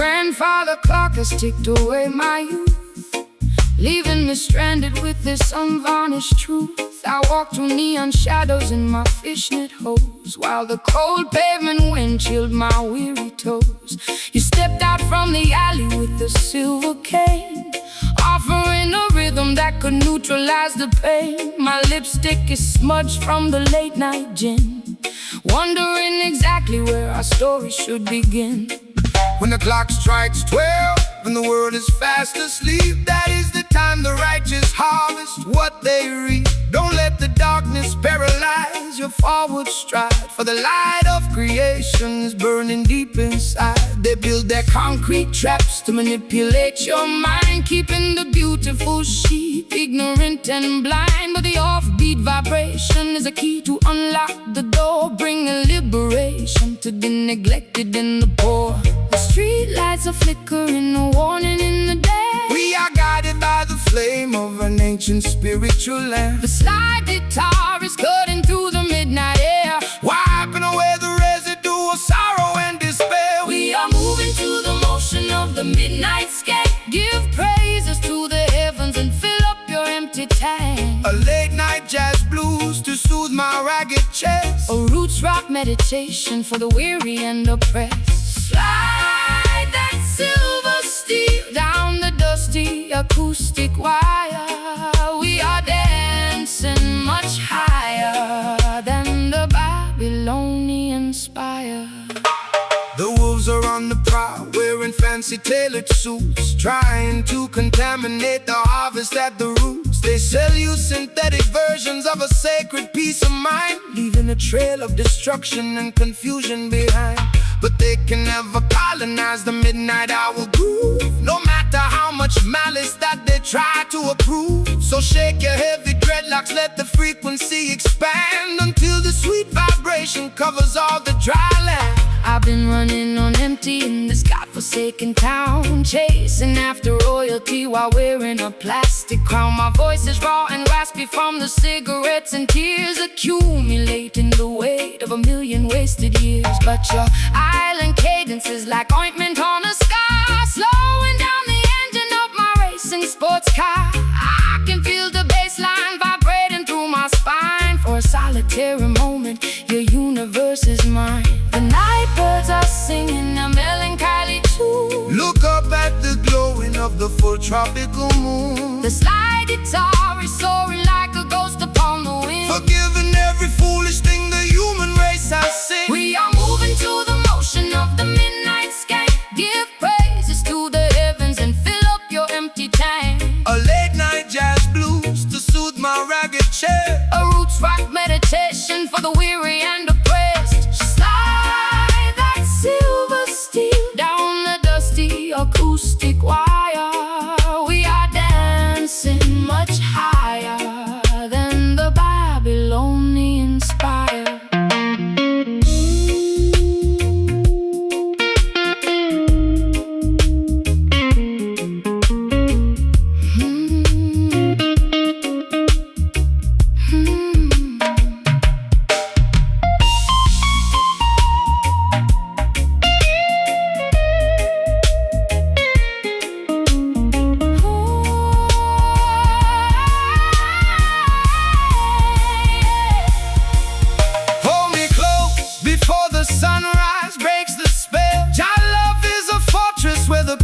grandfather clock has ticked away my youth, leaving me stranded with this unvarnished truth. I walk through neon shadows in my fishnet hose, while the cold pavement wind chilled my weary toes. You stepped out from the alley with a silver cane, offering a rhythm that could neutralize the pain. My lipstick is smudged from the late night gin, wondering exactly where our story should begin. When the clock strikes 12 and the world is fast asleep, that is the time the righteous harvest what they reap. Don't let the darkness paralyze your forward stride, for the light of creation is burning deep inside. They build their concrete traps to manipulate your mind, keeping the beautiful sheep ignorant and blind. But the offbeat vibration is a key to unlock the door, bringing liberation to the neglected and the poor. The street lights are flickering, a warning in the day. We are guided by the flame of an ancient spiritual lamp. The slide guitar is cutting through the midnight air, wiping away the residue of sorrow and despair. We are moving to the motion of the midnight sky. Give praises to the heavens and fill up your empty tank. A late night jazz blues to soothe my ragged chest. A roots rock meditation for the weary and oppressed. Slide that silver steel down the dusty acoustic wire. We are dancing much higher than the Babylonian spire. The wolves are on the prowl, wearing fancy tailored suits, trying to contaminate the harvest at the roots. They sell you synthetic versions of a sacred peace of mind, leaving a trail of destruction and confusion behind. But they can never colonize the midnight hour groove, no matter how much malice that they try to approve. So shake your heavy dreadlocks, let the frequency expand, until the sweet vibration covers all the dry land. I've been running on empty in this godforsaken town, chasing after royalty while wearing a plastic crown. My voice is raw and raspy from the cigarettes and tears, accumulating the weight of a million wasted years. But your island cadence is like ointment on a scar, slowing down the engine of my racing sports car. I can feel the bass line vibrating through my spine. For a solitary moment, your universe is mine. The night birds are singing a melancholy tune. Look up at the glowing of the full tropical moon. The slide guitar is soaring like a ghost upon the wind, forgiving every foolish thing the human race has sinned. We are moving to the motion of the midnight sky. Give praises to the heavens and fill up your empty tank. A late night jazz blues to soothe my ragged chest. A roots rock meditation for the weary and oppressed. Slide that silver steel down the dusty acoustic wire. We are dancing much higher than the Babylonian spire.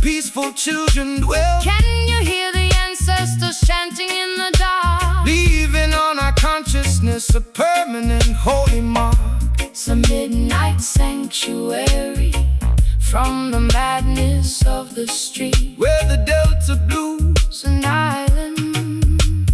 Peaceful children dwell. Can you hear the ancestors chanting in the dark, leaving on our consciousness a permanent holy mark? It's a midnight sanctuary from the madness of the street, where the Delta blues and island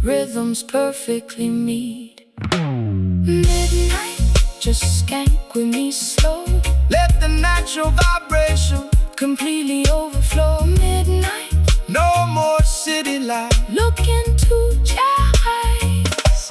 rhythms perfectly meet. Midnight, just skank with me slow. Let the natural vibration completely overflow. Midnight, no more city life. Look into your eyes.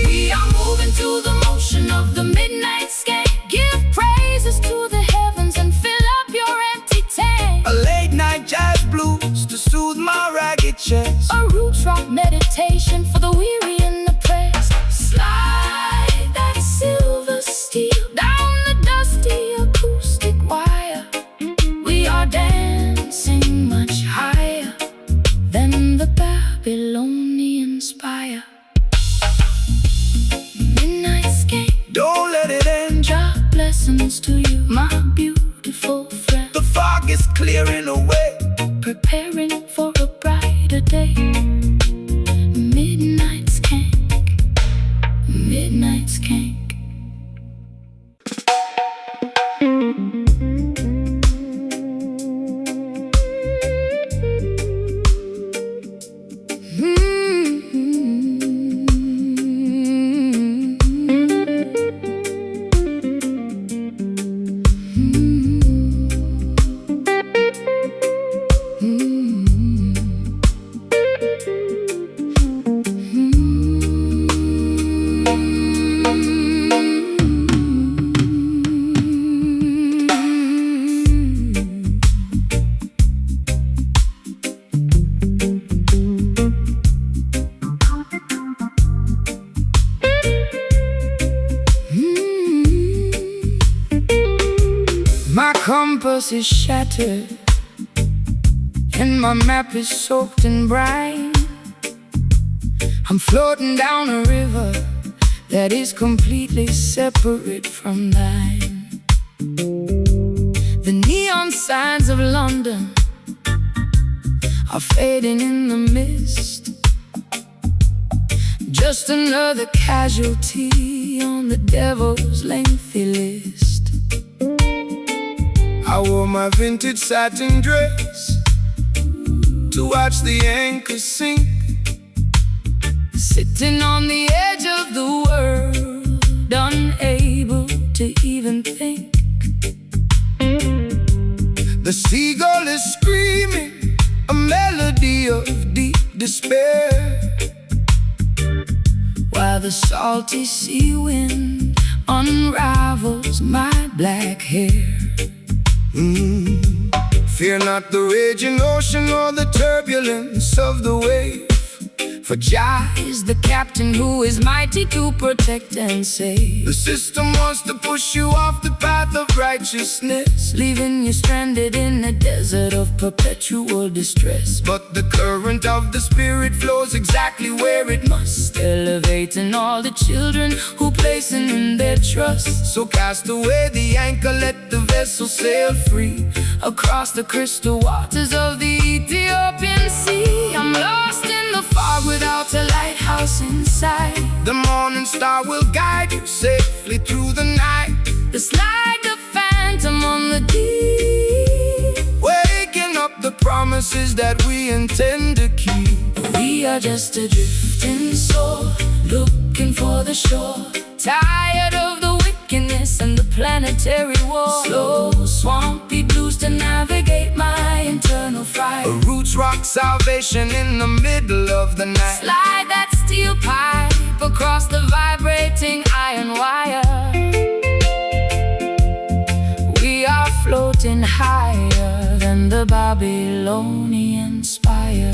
We are moving to the motion of the midnight sky. Give praises to the heavens and fill up your empty tank. A late night jazz blues to soothe my ragged chest. A roots rock meditation for the weary and oppressed. Slide that silver steel down the dusty acoustic wire. clearing away, preparing for a brighter day. Midnight skank, midnight skank. My compass is shattered and my map is soaked in brine. I'm floating down a river that is completely separate from thine. The neon signs of London are fading in the mist, just another casualty on the devil's lengthy list. I wore my vintage satin dress to watch the anchor sink, sitting on the edge of the world, unable to even think. The seagull is screaming a melody of deep despair, while the salty sea wind unravels my black hair. Fear not the raging ocean or the turbulence of the wave, for Jah is the captain who is mighty to protect and save. The system wants to push you off the path of righteousness, leaving you stranded in a desert of perpetual distress. But the current of the Spirit flows exactly where it must, elevating all the children who placing in their trust. So cast away the anchor, let the vessel sail free across the crystal waters of the Ethiopian Sea. I'm lost in the fog without a lighthouse inside. The morning star will guide you safely through the night. Just like the phantom on the deep, waking up the promises that we intend to keep. We are just a drifting soul, looking for the shore, tired of the wickedness and the planetary war. Slow, swampy blues to navigate my internal fright. A roots rock salvation in the middle of the night. Slide that steel pipe across the vibrating iron wire. We are floating higher than the Babylonian spire.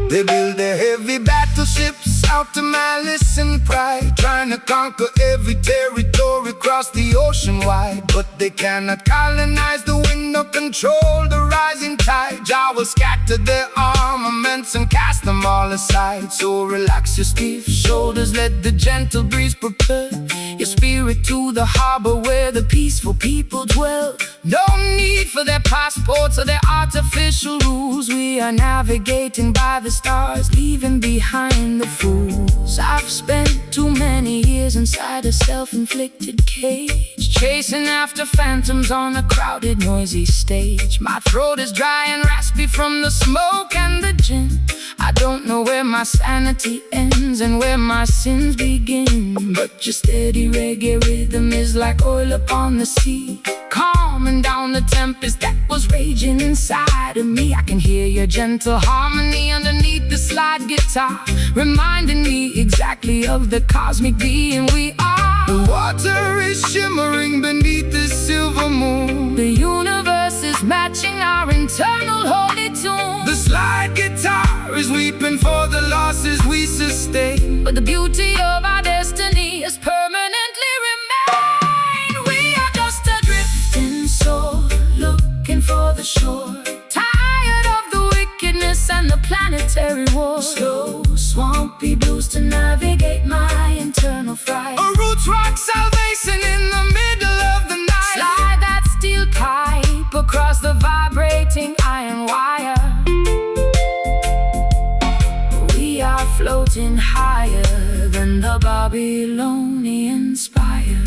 They build their heavy battleships out to malice and pride, trying to conquer every territory across the ocean wide. But they cannot colonize the wind or control the rising tide. Jah will scatter their armaments and cast them all aside. So relax your stiff shoulders, let the gentle breeze propel your spirit to the harbor where the peaceful people dwell. No need for their passports or their artificial rules. We are navigating by the stars, leaving behind the fools. I've spent too many years inside a self-inflicted cage, chasing after phantoms on a crowded, noisy stage. My throat is dry and raspy from the smoke and the gin. I don't know where my sanity ends and where my sins begin. But your steady reggae rhythm is like oil upon the sea, calming down the tempest that was raging inside of me. I can hear your gentle harmony underneath the slide guitar, reminding me exactly of the cosmic being we are. The water is shimmering beneath the silver moon. The universe is matching our internal holy tune. The slide guitar is weeping for the losses we sustain, but the beauty of our destiny is permanently remain. We are just a drifting soul, looking for the shore, tired of the wickedness and the planetary war. Slow, swampy blues to navigate my internal fright. A roots rock salvation in the middle of the night. Slide that steel pipe across the vibrating iron wire. We are floating higher than the Babylonian spire.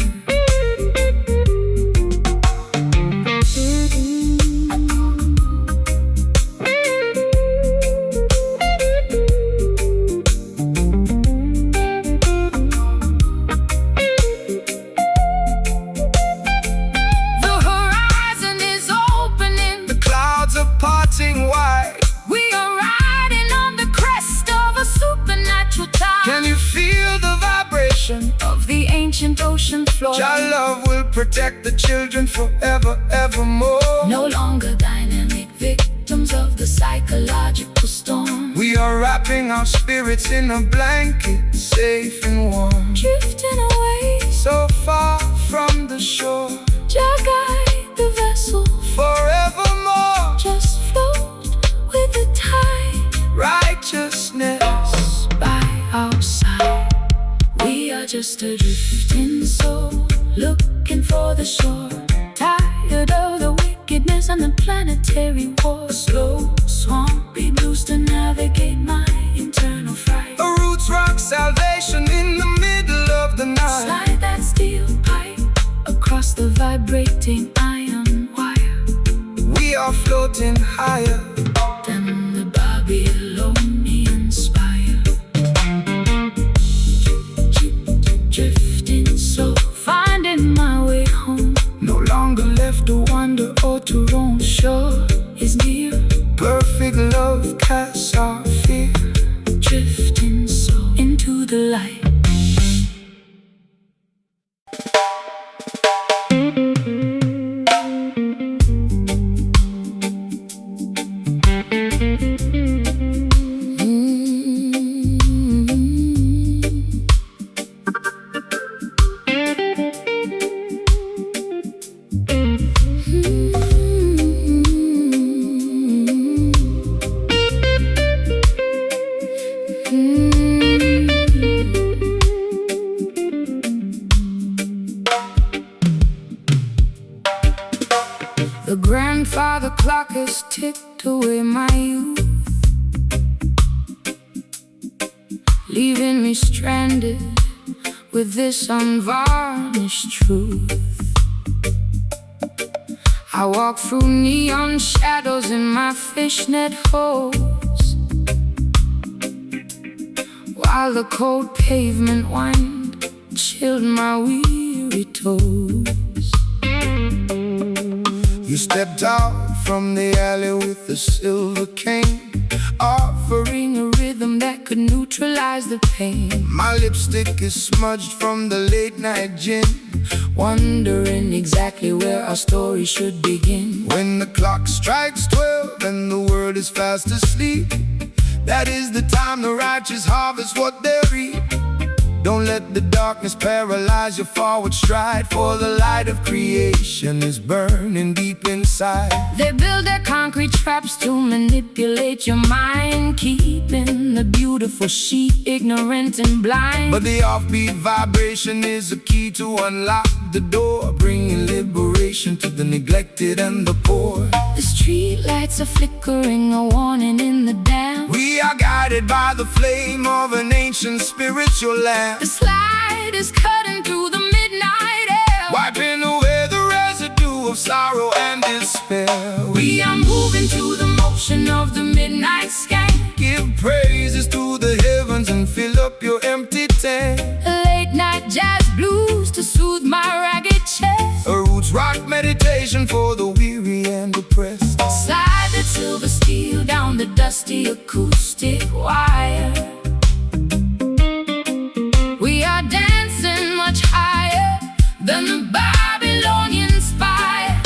Wide. We are riding on the crest of a supernatural tide. Can you feel the vibration of the ancient ocean floor? Your love will protect the children forever, evermore. No longer dynamic victims of the psychological storm. We are wrapping our spirits in a blanket, safe and warm. Drifting away so far from the shore. Jah guide the vessel forevermore. Just float with the tide. Righteousness by our side. We are just a drifting soul, looking for the shore. Tired of the wickedness and the planetary war. Slow, swampy blues to navigate my internal fright. A roots rock salvation in the middle of the night. Slide that steel pipe across the vibrating iron wire. We are floating higher than the Babylonian spire. Drifting so, finding my way home. No longer left to wander or to roam. Shore is near. Perfect love casts our fear. Drifting so into the light. The grandfather clock has ticked away my youth, leaving me stranded with this unvarnished truth. I walk through neon shadows in my fishnet hose, while the cold pavement wind chilled my weary toes. You stepped out from the alley with a silver cane, offering a rhythm that could neutralize the pain. My lipstick is smudged from the late night gin, wondering exactly where our story should begin. When the clock strikes 12 and the world is fast asleep, that is the time the righteous harvest what they reap. Don't let the darkness paralyze your forward stride, for the light of creation is burning deep inside. They build their concrete traps to manipulate your mind, keeping the beautiful sheep ignorant and blind. But the offbeat vibration is a key to unlock the door, bringing liberation to the neglected and the poor. The street lights are flickering, a warning in the damp. We are guided by the flame of an ancient spiritual lamp. The slide is cutting through the midnight air, wiping away the residue of sorrow and despair. We are moving to the motion of the midnight skank. Give praises to the heavens and fill up your empty tank. Late night jazz blues to soothe my ragged chest. A roots rock meditation for the weary and oppressed. Slide that silver steel down the dusty acoustic wire. We are dancing much higher than the Babylonian spire.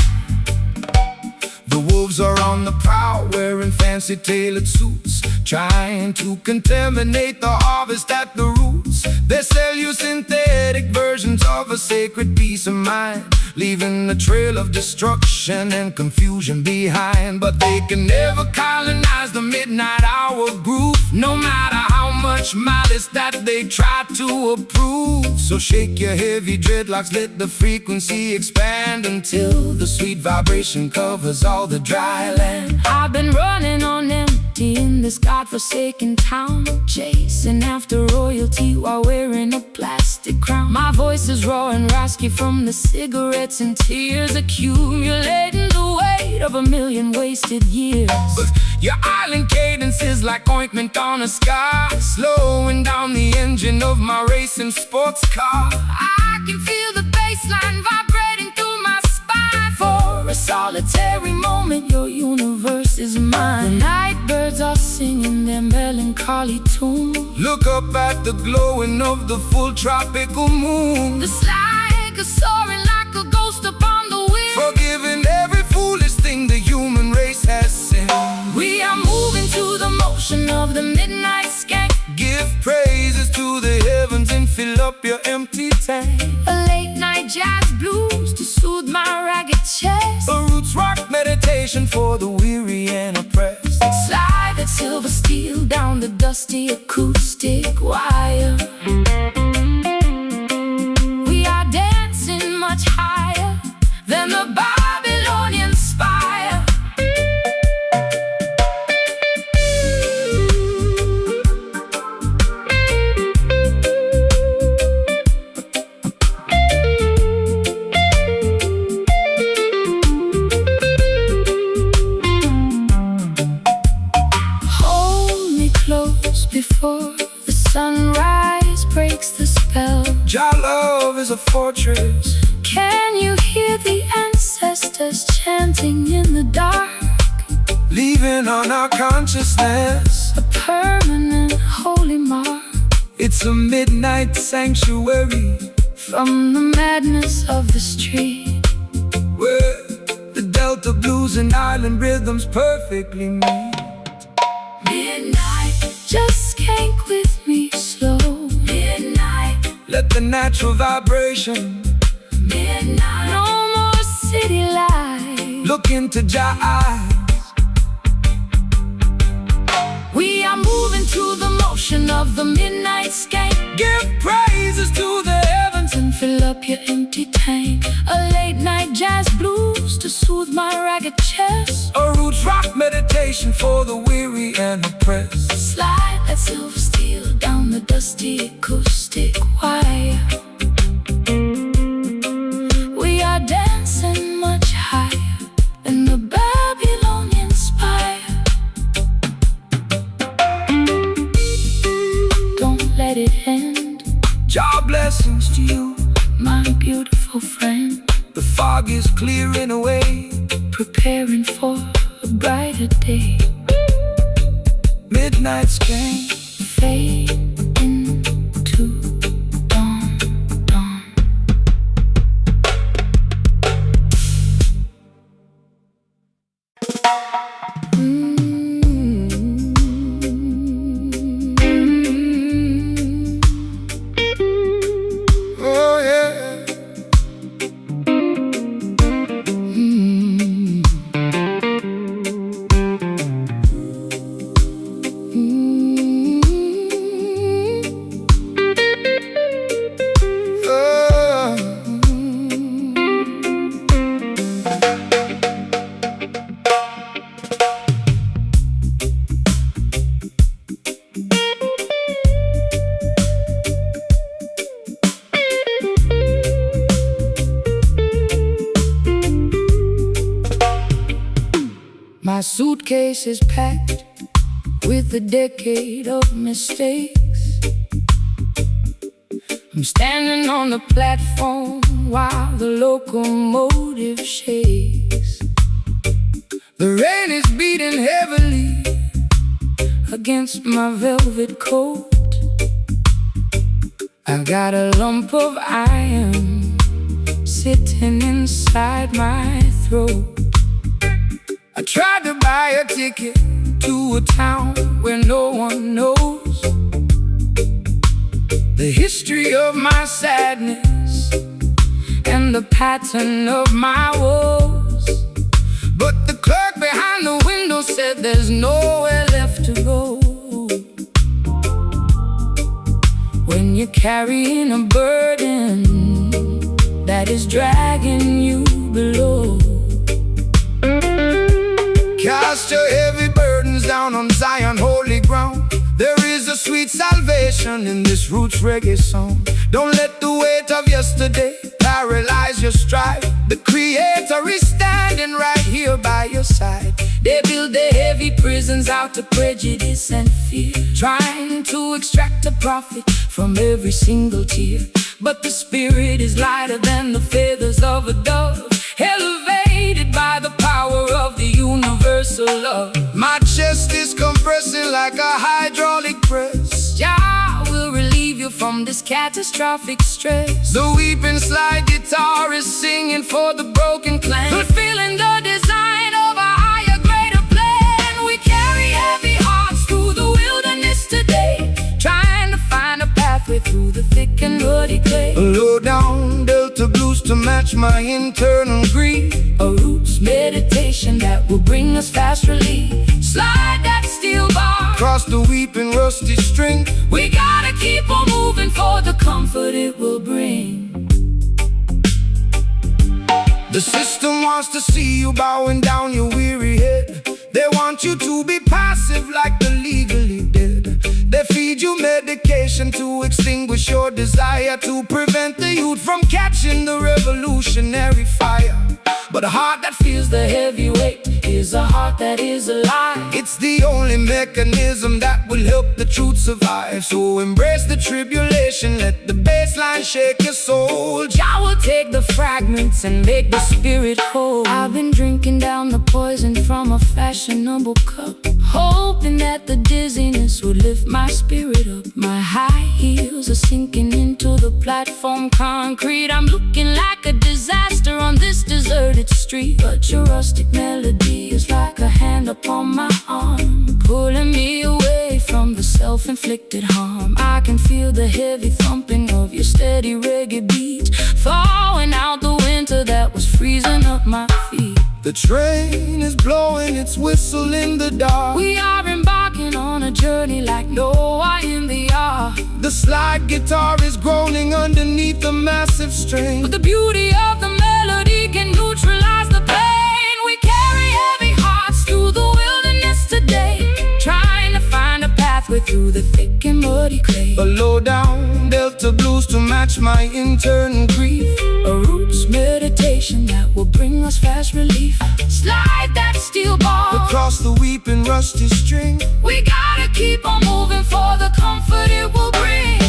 The wolves are on the prowl, wearing fancy tailored suits, trying to contaminate the harvest at the roots. They sell you synthetic versions of a sacred peace of mind, leaving a trail of destruction and confusion behind. But they can never colonize the midnight hour groove, no matter how much malice that they try to approve. So shake your heavy dreadlocks, let the frequency expand until the sweet vibration covers all the dry land. I've been running on empty in this godforsaken town, chasing after royalty while wearing a plastic crown. My voice is raw and raspy from the cigarettes and tears, accumulating the weight of a million wasted years. But your island cadence is like ointment on a scar, slowing down the engine of my racing sports car. I can feel the bassline vibrating through my spine. For a solitary moment, your universe is mine. The night birds are singing their melancholy tune. Look up at the glowing of the full tropical moon. The slag is soaring like a ghost upon the wind, Forgiving every foolish thing the human race has sinned. we are moving to the motion of the midnight skank. Give praises to the heavens and fill up your empty tank. A late night jazz blues to soothe my ragged chest. A roots rock meditation for the weary and oppressed. Slide that silver steel down the dusty acoustic wire. We are dancing much higher than the Babylonian spire. Before the sunrise breaks the spell, Jah love is a fortress. can you hear the ancestors chanting in the dark? Leaving on our consciousness A permanent holy mark it's a midnight sanctuary from the madness of the street, where the Delta blues and island rhythms perfectly meet. Midnight, just skank with me slow. Midnight, Let the natural vibration midnight, no more city lights. look into Jah eyes. We are moving to the motion of the midnight skank. Give praises to the heavens And fill up your empty tank. A late night jazz blues to soothe my ragged chest. a roots rock meditation for the weary and oppressed. Slide that silver steel down the dusty acoustic wire. We are dancing much higher than the Babylonian spire. Don't let it end, Jah blessings to you. my beautiful friend. The fog is clearing away. Preparing for a brighter day. Midnight skank. Fade into dawn, dawn. Oh yeah. My suitcase is packed with a decade of mistakes. I'm standing on the platform while the locomotive shakes. The rain is beating heavily Against my velvet coat, I got a lump of iron sitting inside my throat. I tried to buy a ticket To a town where no one knows the history of my sadness and the pattern of my woes. but the clerk behind the window said There's nowhere left to go. carrying a burden that is dragging you below. Cast your heavy burdens down on Zion, holy ground. There is a sweet salvation in this roots reggae song. Don't let the weight of yesterday paralyze your stride. The Creator is standing right here by your side. They build their heavy prisons out of prejudice and fear, trying to extract a profit from every single tear. But the spirit is lighter than the feathers of a dove, elevated by the power of the universal love. My chest is compressing like a hydraulic press. Jah will relieve you from this catastrophic stress. The weeping slide guitar is singing for the broken clan, fulfilling the design of a higher, greater plan. We carry heavy hearts through the wilderness today, trying to find a pathway through the thick and muddy clay. Low down Delta blues to match my internal grief. A roots meditation that will bring us fast relief. Slide that steel bar across the weeping rusty string. We gotta keep on moving for the comfort it will bring. The system wants to see you bowing down your weary head. They want you to be passive like the legally dead. They feed you medication to extinguish your desire, to prevent the youth from catching the revolutionary fire. But a heart that feels the heavy weight is a heart that is alive. It's the only mechanism that will help the truth survive. So embrace the tribulation, let the bass line shake your soul. Jah will take the fragments and make the spirit whole. I've been drinking down the poison from a fashionable cup, hoping that the dizziness would lift my spirit up. My high heels are sinking into the platform concrete. I'm looking like a disaster on this deserted street, but your rustic melody is like a hand upon my arm, pulling me away from the self-inflicted harm. I can feel the heavy thumping of your steady reggae beat, thawing out the winter that was freezing up my feet. The train is blowing its whistle in the dark. We are embarking on a journey like Noah in the ark. The slide guitar is groaning underneath the massive strain, but the beauty of the melody can neutralize the pain. We carry heavy hearts through the wilderness today, trying to find a pathway through the thick and muddy clay. A low down Delta blues to match my internal grief. A roots meditation that will bring us fast relief. Slide that steel bar across the weeping rusty string. We gotta keep on moving for the comfort it will bring.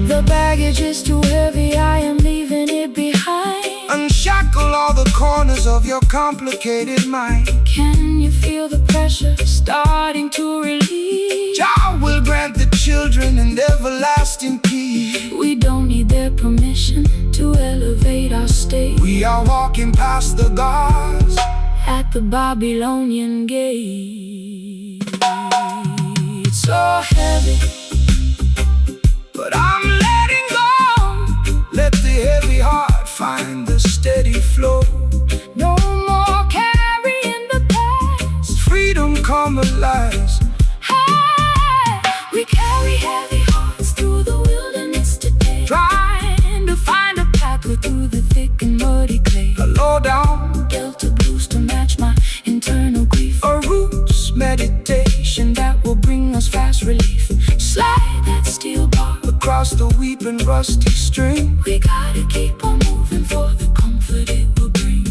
The baggage is too heavy, I am leaving it behind. Unshackle all the corners of your complicated mind. Can you feel the pressure starting to relieve? Jah will grant the children an everlasting peace. We don't need their permission to elevate our state. We are walking past the guards at the Babylonian gate. It's so heavy, but I'm letting go. Let the heavy heart find the steady flow. No more carrying the past. Freedom come alive. Hey, we carry heavy hearts through the wilderness today, trying to find a pathway through the thick and muddy clay. A low down Delta blues to match my internal grief. A roots meditation that will bring us fast relief. Slide that steel bar across the weeping rusty string. We gotta keep on moving for the comfort it will bring.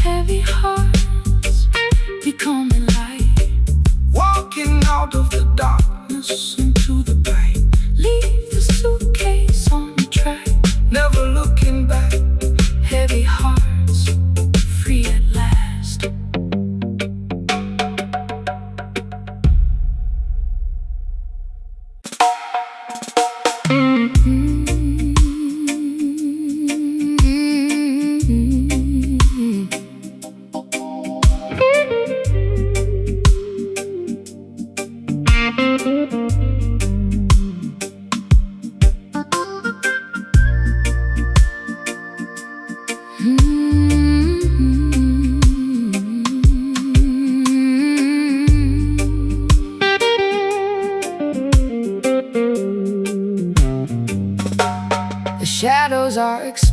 Heavy hearts becoming light, walking out of the darkness into the bright. Leave the suitcase on the track, never looking back. Heavy hearts, free at last.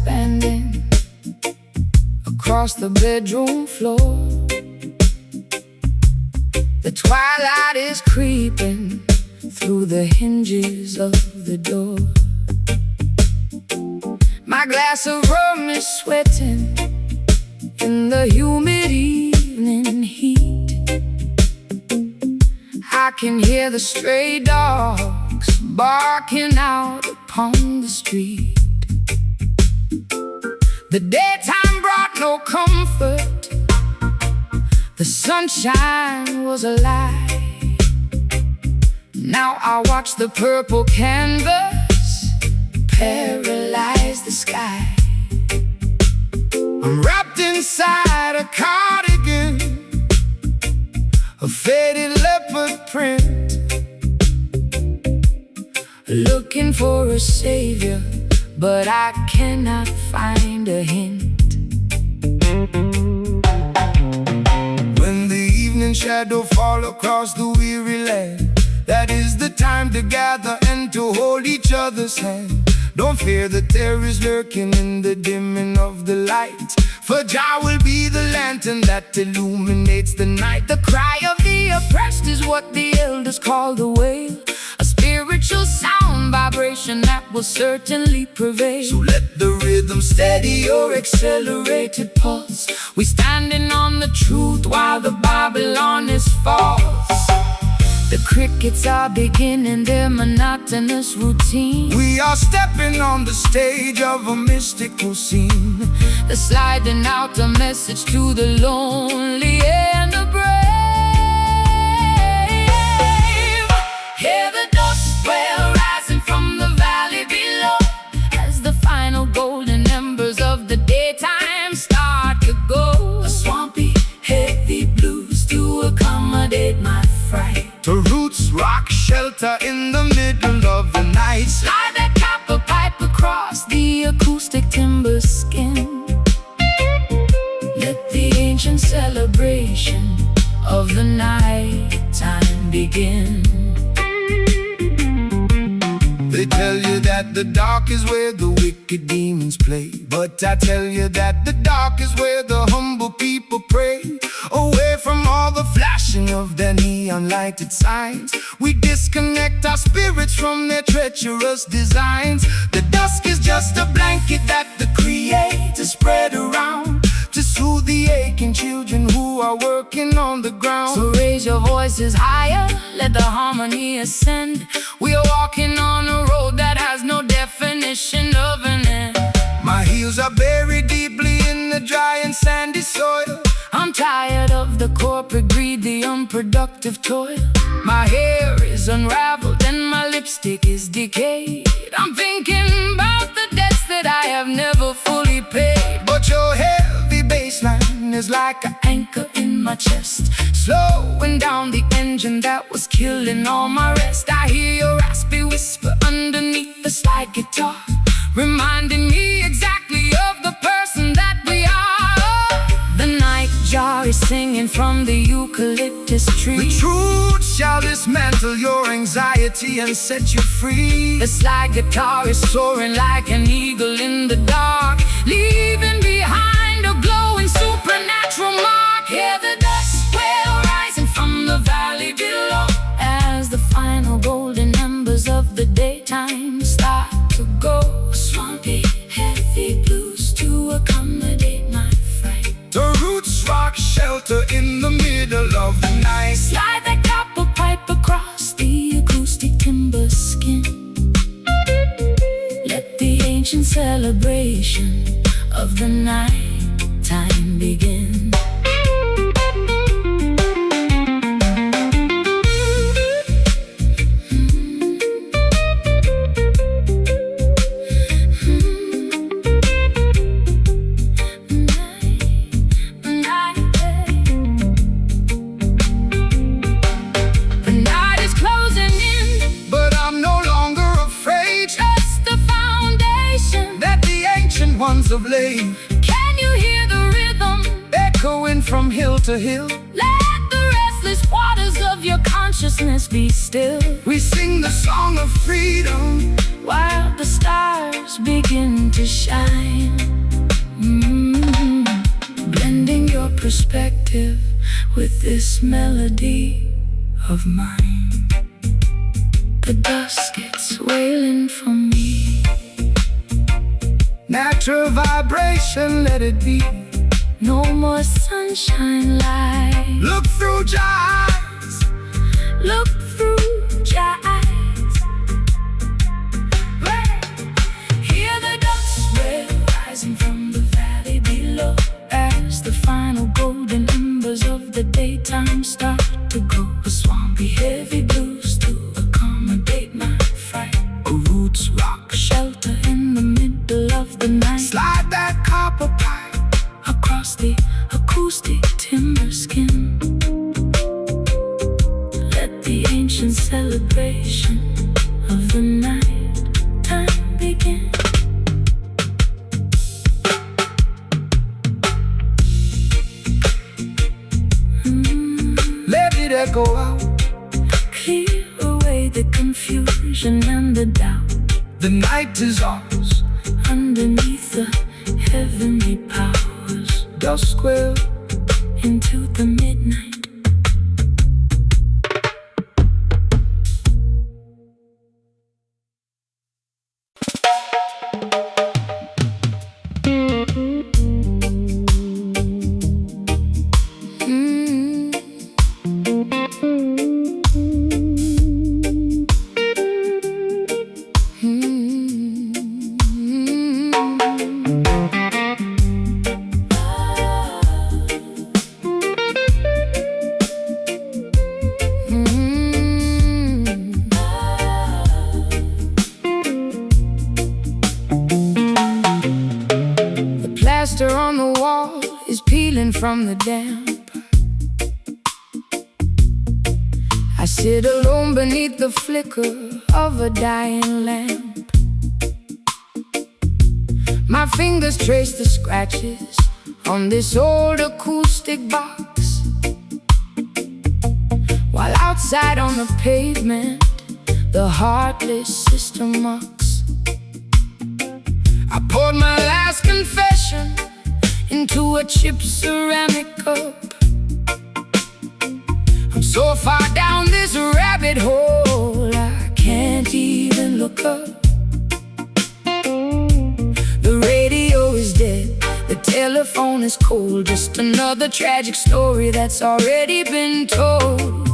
expanding across the bedroom floor. The twilight is creeping through the hinges of the door. My glass of rum is sweating in the humid evening heat. I can hear the stray dogs barking out upon the street. The daytime brought no comfort. The sunshine was a lie. Now I watch the purple canvas paralyze the sky. I'm wrapped inside a cardigan, a faded leopard print, looking for a savior, but I cannot find a hint. When the evening shadow fall across the weary land, that is the time to gather and to hold each other's hand. Don't fear that there is lurking in the dimming of the light, for Jah will be the lantern that illuminates the night. The cry of the oppressed is what the elders call the wail, a spiritual sound vibration that will certainly prevail. So let the rhythm steady your Accelerated pulse. We standing on the truth while the Babylon is false. The crickets are beginning their monotonous routine. We are stepping on the stage of a mystical scene. They're sliding out a message to the lonely and the brave. Hear the dust swell rising from the valley below, as the final golden embers of the daytime start to go. A swampy, heavy blues to accommodate my fright. The roots rock shelter in the middle of the night. Slide that copper pipe across the acoustic timber skin. Let the ancient celebration of the night time begin. They tell you that the dark is where the wicked demons play, but I tell you that the dark is where the humble people pray. Away from all the flashing of their neon lighted signs, we disconnect our spirits from their treacherous designs. The dusk is just a blanket that the Creator spread around to soothe the aching children who are working on the ground. So raise your voices higher, let the harmony ascend. We are walking on a road that has no definition of an end. My heels are buried deeply in the dry and sandy soil. I'm tired of the corporate greed, the unproductive toil. My hair is unraveled and my lipstick is decayed. I'm thinking about the debts that I have never fully paid. But your heavy bassline is like an Anchor in my chest, slowing down the engine that was killing all my rest. I hear your raspy whisper underneath the slide guitar, reminding me exactly of the person that we are. The nightjar is singing from the eucalyptus tree. The truth shall dismantle your anxiety and set you free. The slide guitar is soaring like an eagle in the dark, leaving behind a glowing supernatural mark. Hear the dust swell rising from the valley below, as the final golden embers of the daytime start to go. Swampy, heavy blues to accommodate my fright. The roots rock shelter in the middle of the night. Slide that copper pipe across the acoustic timber skin. Let the ancient celebration of the night time begin. Ones of late, can you hear the rhythm echoing from hill to hill? Let the restless waters of your consciousness be still. We sing the song of freedom while the stars begin to shine. Blending your perspective with this melody of mine. The dusk gets wailing for me. Natural vibration, let it be. No more sunshine light. Look through your eyes. Look through your eyes. Hear the ducks wail rising from the valley below, as the final golden embers of the daytime start to go. A swampy heavy blues to accommodate my fright. A roots rock shelter in the middle of the night. Slide that copper pipe across the acoustic timber skin. Let the ancient celebration of the night time begin. Let it echo out. Clear away the confusion and the doubt. The night is ours. Underneath the heavenly powers, Dusk will into the midnight. On the wall is peeling from the damp. I sit alone beneath the flicker of a dying lamp. My fingers trace the scratches on this old acoustic box, while outside on the pavement the heartless sister mocks. I poured my last confession into a chipped ceramic cup. I'm so far down this rabbit hole I can't even look up. The radio is dead, the telephone is cold. Just another tragic story that's already been told.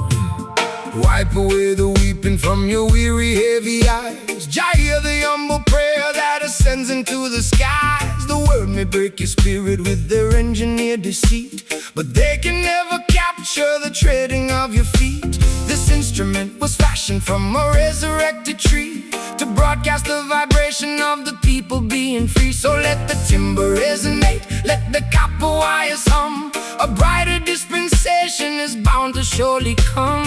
Wipe away the weeping from your weary, heavy eyes. Jah hear the humble prayer that ascends into the skies. The world may break your spirit with their engineered deceit, but they can never capture the treading of your feet. This instrument was fashioned from a resurrected tree to broadcast the vibration of the people being free. So let the timber resonate, let the copper wires hum. A brighter dispensation is bound to surely come.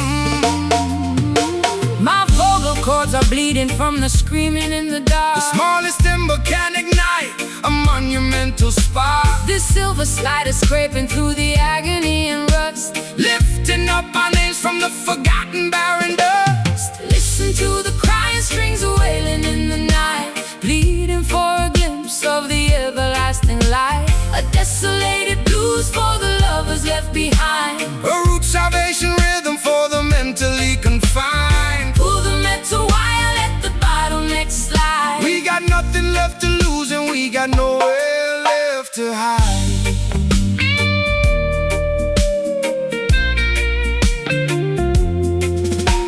My vocal cords are bleeding from the screaming in the dark. The smallest timber can ignite a monumental spark. This silver slide is scraping through the agony and rust, lifting up our names from the forgotten barren dust. Listen to the crying strings wailing in the night, pleading for a glimpse of the everlasting light. A desolated blues for the lovers left behind. A root salvation rhythm for the mentally confined. Pull the metal wire, let the bottleneck slide. We got nothing left to lose and we got nowhere left to hide.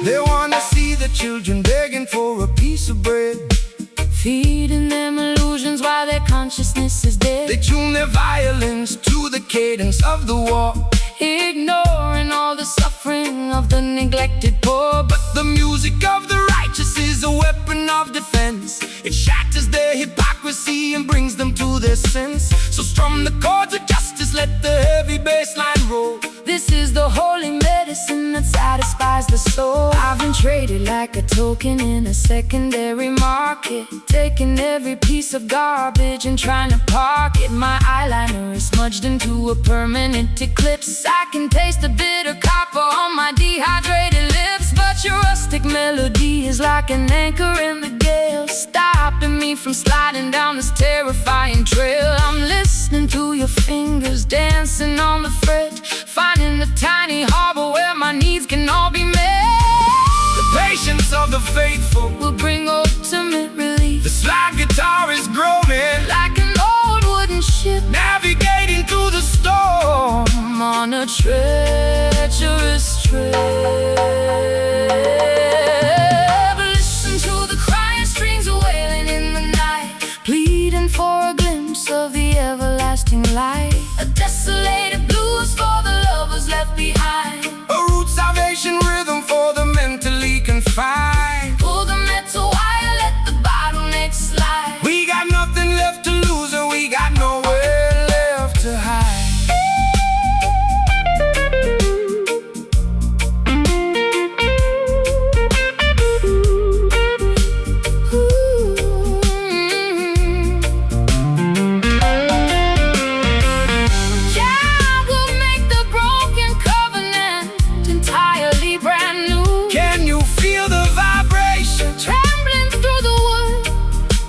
They wanna see the children begging for a piece of bread, feeding them illusions while their consciousness is dead. They tune their violins to the cadence of the war, ignoring all the suffering of the neglected poor. But the music of the righteous is a weapon of defense. It shatters their hypocrisy and brings them to their sense. So strum the chords of justice, let the heavy bass line roll. This is the holy medicine that satisfies the soul. I've been traded like a token in a secondary market, taking every piece of garbage and trying to park it. My eyeliner is smudged into a permanent eclipse. I can taste the bitter copper on my dehydrated lips, but Such a rustic melody is like an anchor in the gale, stopping me from sliding down this terrifying trail. I'm listening to your fingers dancing on the fret, finding the tiny harbor where my needs can all be met. The patience of the faithful will bring ultimate relief. The slide guitar is groaning like an old wooden ship, navigating through the storm on a treacherous trail. Listen to the crying strings wailing in the night, pleading for a glimpse of the everlasting light. A desolated blues for the lovers left behind, a root salvation rhythm for the mentally confined. Pull the metal wire, let the bottleneck slide. We got nothing left to lose and we got nowhere left to hide.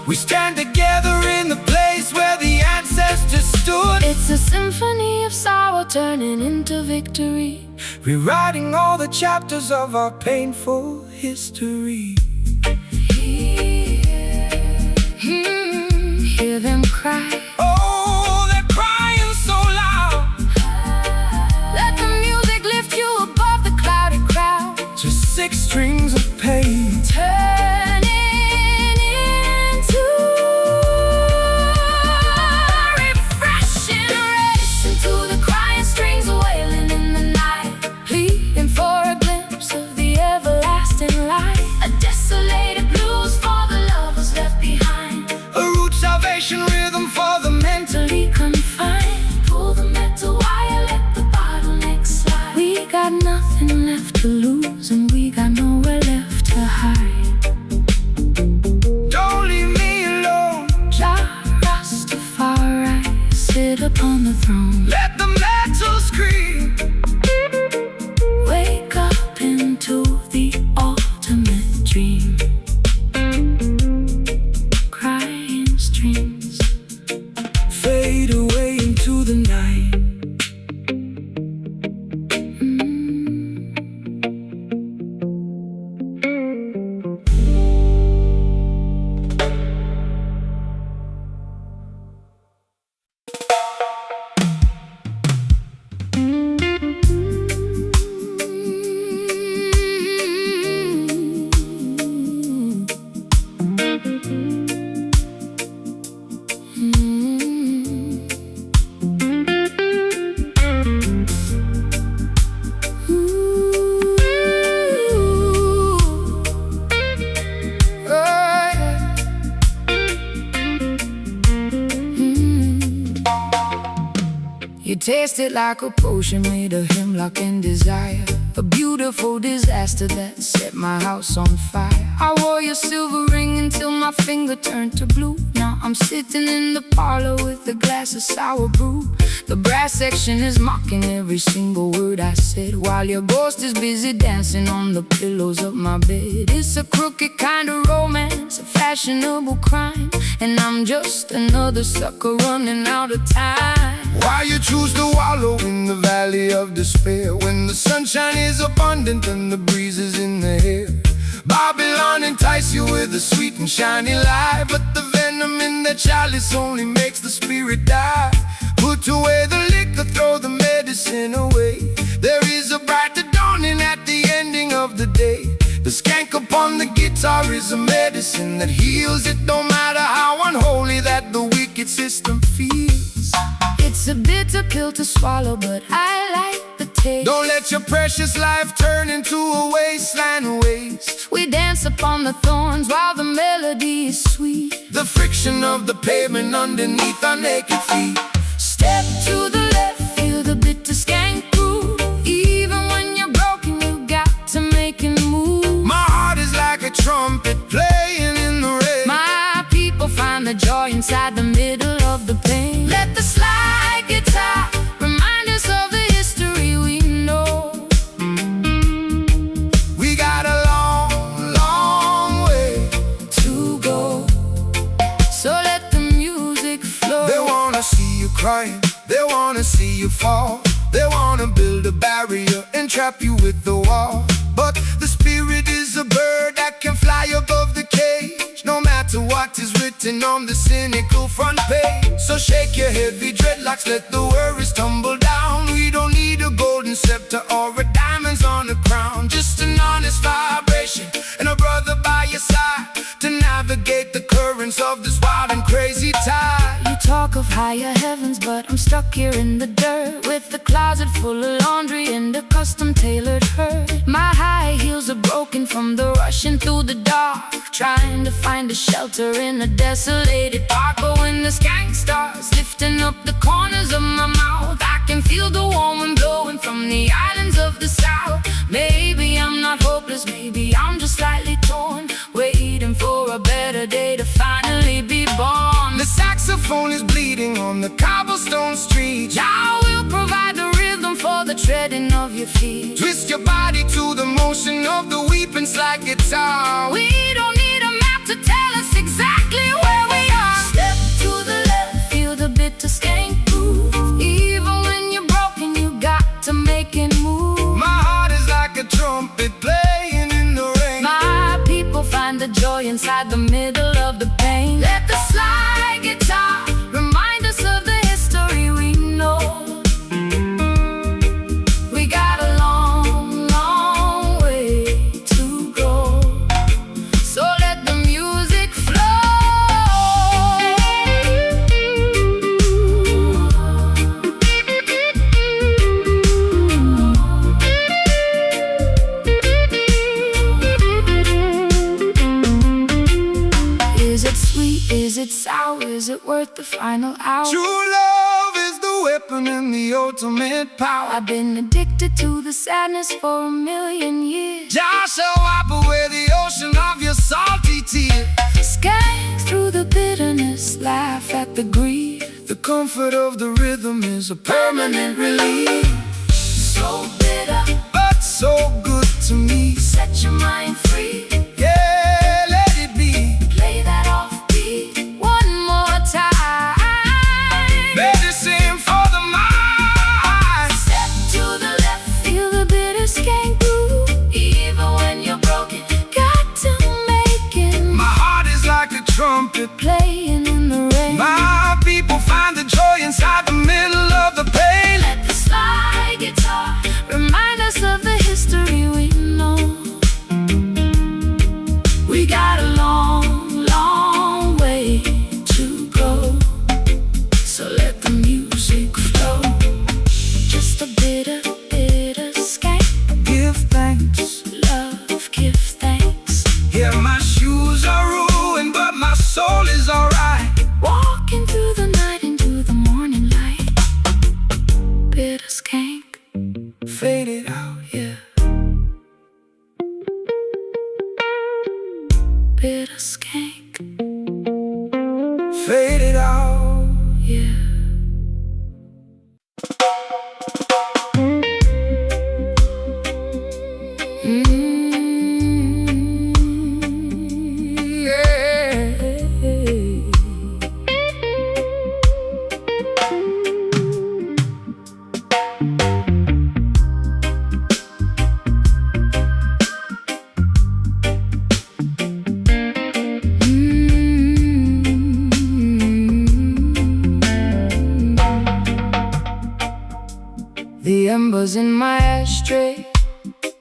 We stand together in the place where the ancestors stood. It's a symphony of sorrow turning into victory, rewriting all the chapters of our painful history. Hear them cry. Oh, they're crying so loud. Let the music lift you above the cloudy crowd. Just 6 strings of pain, turning rhythm for the mentally confined. Pull the metal wire, let the bottleneck slide. We got nothing left to lose and we got nowhere left to hide. Don't leave me alone. Jah Rastafari, sit upon the throne. Let the metal scream. Wake up into the ultimate dream. Fade away into the night. You taste it like a potion made of hemlock and desire, a beautiful disaster that set my house on fire. I wore your silver ring until my finger turned to blue. Now I'm sitting in the parlor with a glass of sour brew. The brass section is mocking every single word I said, while your ghost is busy dancing on the pillows of my bed. It's a crooked kind of romance, a fashionable crime, and I'm just another sucker running out of time. Why you choose to wallow in the valley of despair, when the sunshine is abundant and the breeze is in the air? Babylon entice you with a sweet and shiny lie, but the venom in the chalice only makes the spirit die. Put away the liquor, throw the medicine away. There is a brighter dawning at the ending of the day. The skank upon the guitar is a medicine that heals. It don't matter how unholy that the wicked system feels. It's a bitter pill to swallow, but I like the taste. Don't let your precious life turn into a wasteland waste. We dance upon the thorns while the melody is sweet. The friction of the pavement underneath our naked feet. Step to the left, feel the bitter skank groove. Even when you're broken, you got to make it move. My heart is like a trumpet playing in the rain. My people find the joy inside the middle of the pain. Let the slide guitar remind us of the history we know. We got a crying, they wanna see you fall. They wanna build a barrier and trap you with the wall. But the spirit is a bird that can fly above the cage, no matter what is written on the cynical front page. So shake your heavy dreadlocks, let the worries tumble down. We don't need a golden scepter or a diamonds on a crown, just an honest vibration and a brother by your side to navigate the currents of this wild and crazy tide. You talk of higher heavens, but I'm stuck here in the dirt, with a closet full of laundry and a custom-tailored herd. My high heels are broken from the rushing through the dark, trying to find a shelter in a desolated park. But when the skank starts lifting up the corners of my mouth, I can feel the warm wind blowing from the islands of the south. Maybe I'm not hopeless, maybe I'm just slightly torn, waiting for a better day to finally be born. The saxophone is bleeding on the cobblestone street. Jah will provide the rhythm for the treading of your feet. Twist your body to the motion of the weeping slide guitar. We don't need a map to tell us exactly where we are. Step to the left, feel the bitter skank groove. Even when you're broken, you got to make it move. My heart is like a trumpet playing in the rain. My people find the joy inside the middle of the pain. Let the slide guitar remind us of the history we know. We got a long, long way to go, so let the music flow. Is it sweet? Is it sour? Is it worth the final hour? True love is the weapon and the ultimate power. I've been addicted to the sadness for a million years. Jah shall wipe away the ocean of your salty tears. Skank through the bitterness, laugh at the grief. The comfort of the rhythm is a permanent relief. So bitter, but so good to me. set your mind free. Yeah, let it be. Play that offbeat one more time. Medicine for the mind. Step to the left, feel the bitter skank groove. Even when you're broken, got to make it. My heart is like a trumpet Playing in the rain. My people find the joy inside the middle of the pain. Let the slide guitar remind us of the history we know. We got a long, long way to go, so let the music flow. Just a bitter, bitter skank. Give thanks. Love, give thanks. Yeah, my shoes are ruined, but my soul is alright. Walking through the night into the morning light. Bitter skank, Fade it out. yeah. Bitter skank, Fade it out. yeah. The embers in my ashtray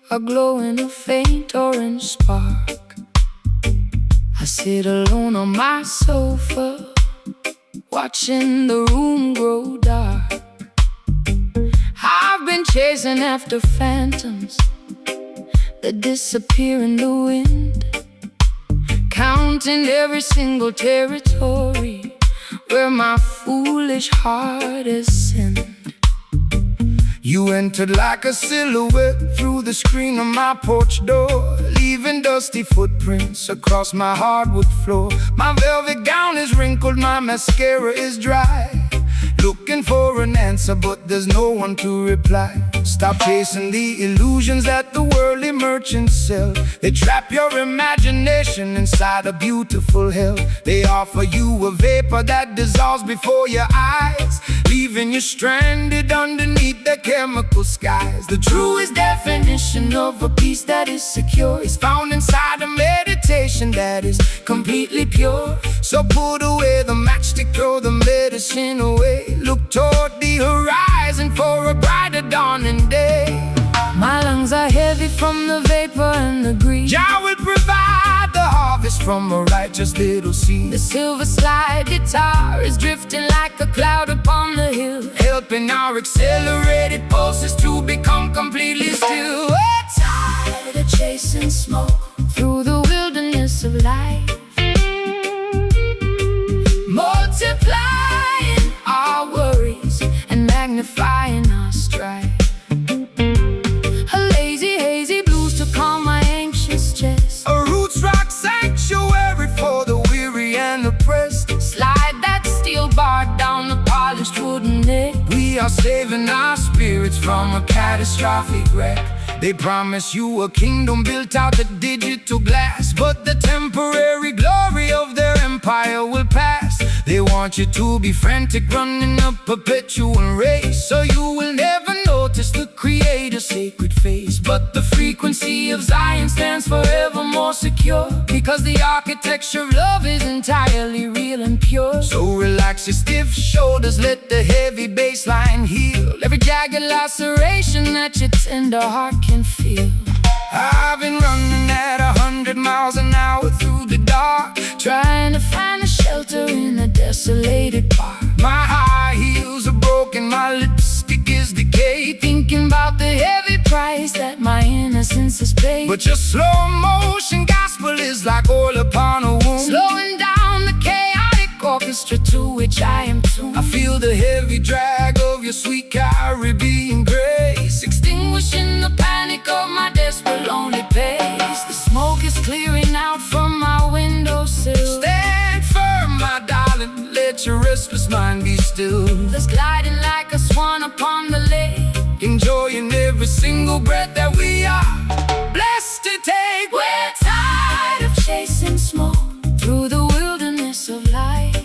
are glowing a faint orange spark. I sit alone on my sofa, watching the room grow dark. I've been chasing after phantoms that disappear in the wind, counting every single territory where my foolish heart has sinned. You entered like a silhouette through the screen of my porch door, leaving dusty footprints across my hardwood floor. My velvet gown is wrinkled, my mascara is dry, looking for an answer, but there's no one to reply. Stop chasing the illusions that the worldly merchants sell. They trap your imagination inside a beautiful hell. They offer you a vapor that dissolves before your eyes, you're stranded underneath the chemical skies. The truest definition of a peace that is secure is found inside a meditation that is completely pure. So put away the matchstick, throw the medicine away. Look toward the horizon for a brighter dawning day. My lungs are heavy from the vapor and the greed. Jah will provide the harvest from a righteous little seed. The silver slide guitar is drifting like a cloud upon the hill, helping our accelerated pulses to become completely still. We're tired of chasing smoke through the wilderness of life, multiplying our worries and magnifying our strife. We are saving our spirits from a catastrophic wreck. They promise you a kingdom built out of digital glass, but the temporary glory of their empire will pass. They want you to be frantic, running a perpetual race, so you will never notice the Creator's sacred face. But the frequency of Zion stands forever more secure, because the architecture of love is entirely real and pure. So relax your stiff shoulders, let the heavy bass line heal every jagged laceration that your tender heart can feel. I've been running at 100 miles an hour through the dark, trying to find a shelter in a desolated park. My high heels are broken, my lipstick is decayed, thinking about the heavy price that my innocence has paid. But your slow motion gospel is like oil upon a wound, slowing down the chaotic orchestra to which I am tuned. I feel the heavy drag of your sweet Caribbean grace, extinguishing the panic of my desperate lonely pace. The smoke is clearing out from my windowsill. Stand firm, my darling, let your restless mind be still. Let's gliding like a swan upon the lake, enjoying every single breath that we are blessed to take. We're tired of chasing smoke through the wilderness of life,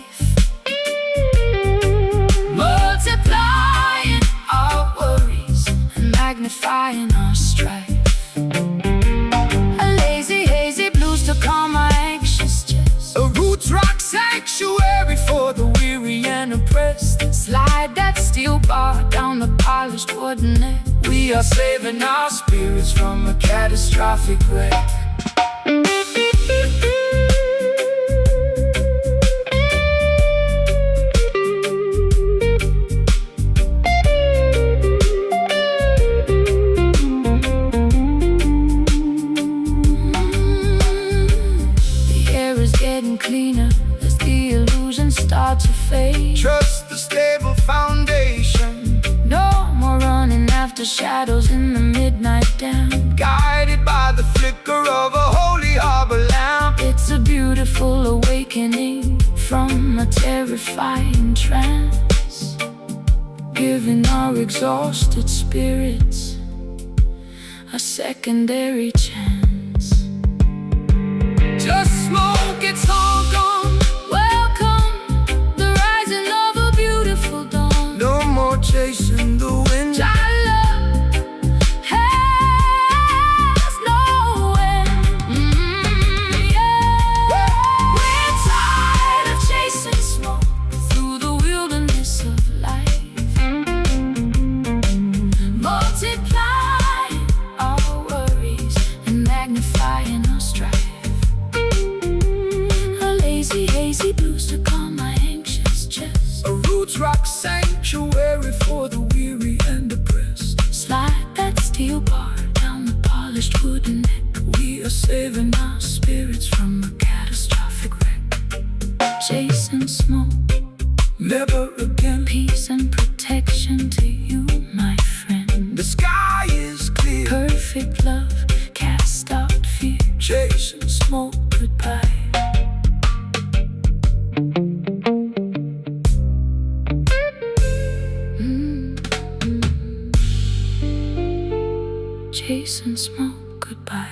multiplying our worries and magnifying our strife. A lazy, hazy blues to calm my anxious chest, a roots rock sanctuary for the weary and oppressed. Slide that steel bar down the polished wooden neck. We are saving our spirits from a catastrophic wreck. Cleaner as the illusions start to fade. Trust the stable foundation. No more running after shadows in the midnight damp. Guided by the flicker of a holy harbor lamp. It's a beautiful awakening from a terrifying trance, giving our exhausted spirits a secondary chance. Just smoke, it's all gone. Welcome, the rising of a beautiful dawn. No more chasing the wind. Our love has no end. Yeah. We're tired of chasing smoke through the wilderness of life, multiplying our worries and magnifying our strife. Hazy blues to calm my anxious chest, a roots rock sanctuary for the weary and oppressed. Slide that steel bar down the polished wooden neck. We are saving our spirits from a catastrophic wreck. Chasing smoke, never again. Peace and protection to you, my friend. The sky is clear. Perfect love, cast out fear. Chasing smoke, goodbye. Chasing smoke, goodbye.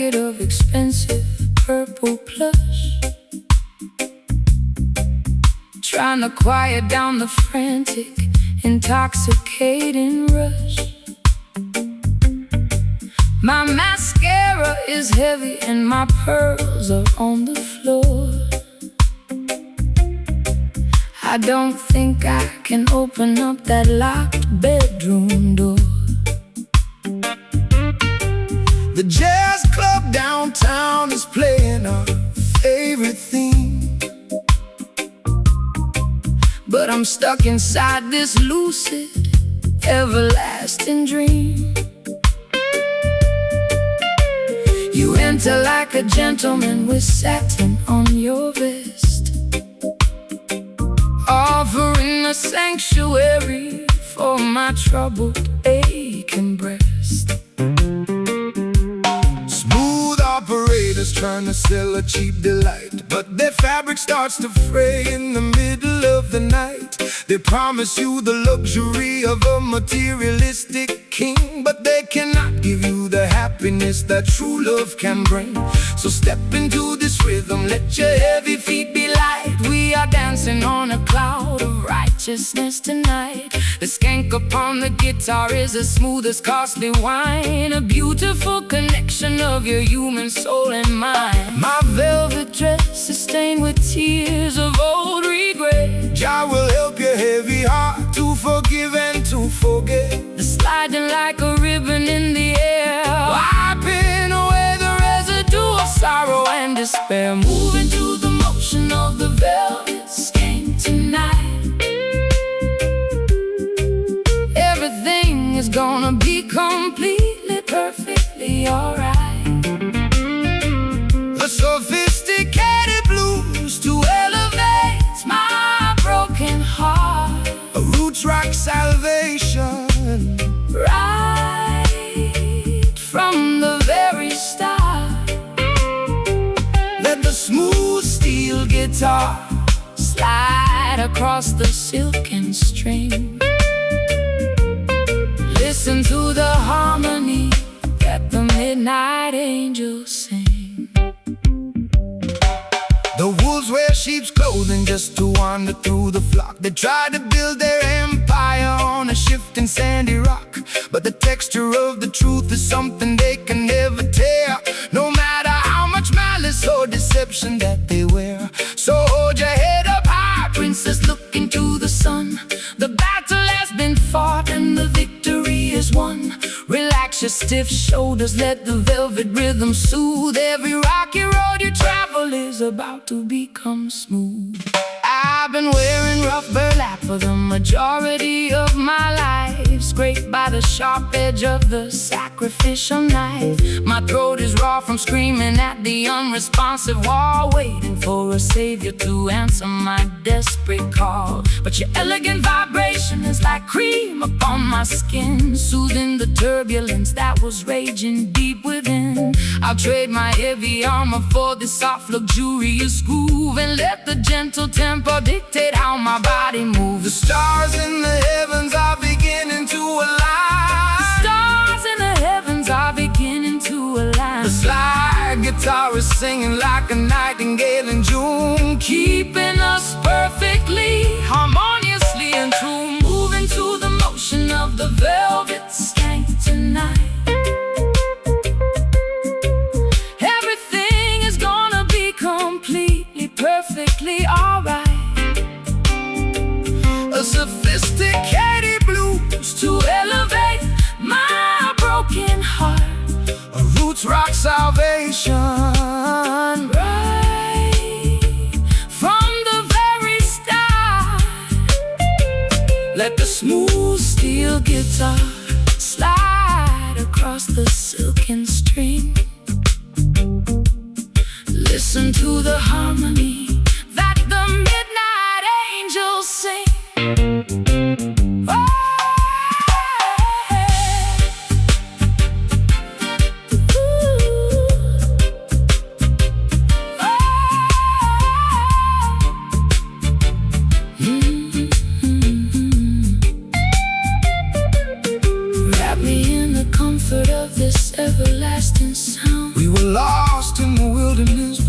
blanket of expensive purple plush, trying to quiet down the frantic, intoxicating rush. My mascara is heavy and my pearls are on the floor. I don't think I can open up that locked bedroom door. The jazz club downtown is playing our favorite theme, but I'm stuck inside this lucid, everlasting dream. You enter like a gentleman with satin on your vest, offering a sanctuary for my troubled, aching breast. Smooth operators trying to sell a cheap delight, but their fabric starts to fray in the middle of the night. They promise you the luxury of a materialistic king, but they cannot give you the happiness that true love can bring. So step into this rhythm, let your heavy feet be light. We are dancing on a cloud of righteousness tonight. The skank upon the guitar is as smooth as costly wine, a beautiful connection of your human soul and mind. My velvet dress is stained with tears of old regret. Jah will help your heavy heart to forgive and to forget. The sliding like a ribbon in the air, wiping away the residue of sorrow and despair. Moving to the motion of the velvet skank tonight. Everything is gonna be completely, perfectly alright. A sophisticated blues to elevate my broken heart, a roots rock salvation, right from the very start. Let the smooth steel guitar slide across the silken string. Listen to the harmony that the midnight angels sing. The wolves wear sheep's clothing just to wander through the flock. They try to build their empire on a shifting sandy rock, but the texture of the truth is something they can never tear, no matter how much malice or deception that they wear. So hold your head up high, princess, look into the sun. The battle has been fought and the victory is won. Relax your stiff shoulders, let the velvet rhythm soothe. Every rocky road you travel is about to become smooth. I've been wearing rough burlap for the majority of my life, scraped by the sharp edge of the sacrificial knife. My throat is raw from screaming at the unresponsive wall, waiting for a savior to answer my desperate call. But your elegant vibration is like cream upon my skin, soothing the turbulence that was raging deep within. I'll trade my heavy armor for this soft, luxurious groove, and let the gentle tempo dictate how my body moves. The stars in the heavens are beginning to align. The stars in the heavens are beginning to align. The slide guitar is singing like a nightingale in June, keeping us perfectly, harmoniously in tune. Moving to the motion of the velvet skank tonight. Everything is gonna be completely, perfectly alright. A sophisticated blues to elevate my broken heart, a roots rock salvation, right from the very start. Let the smooth steel guitar slide across the silken string. Listen to the harmony that the midnight angels sing.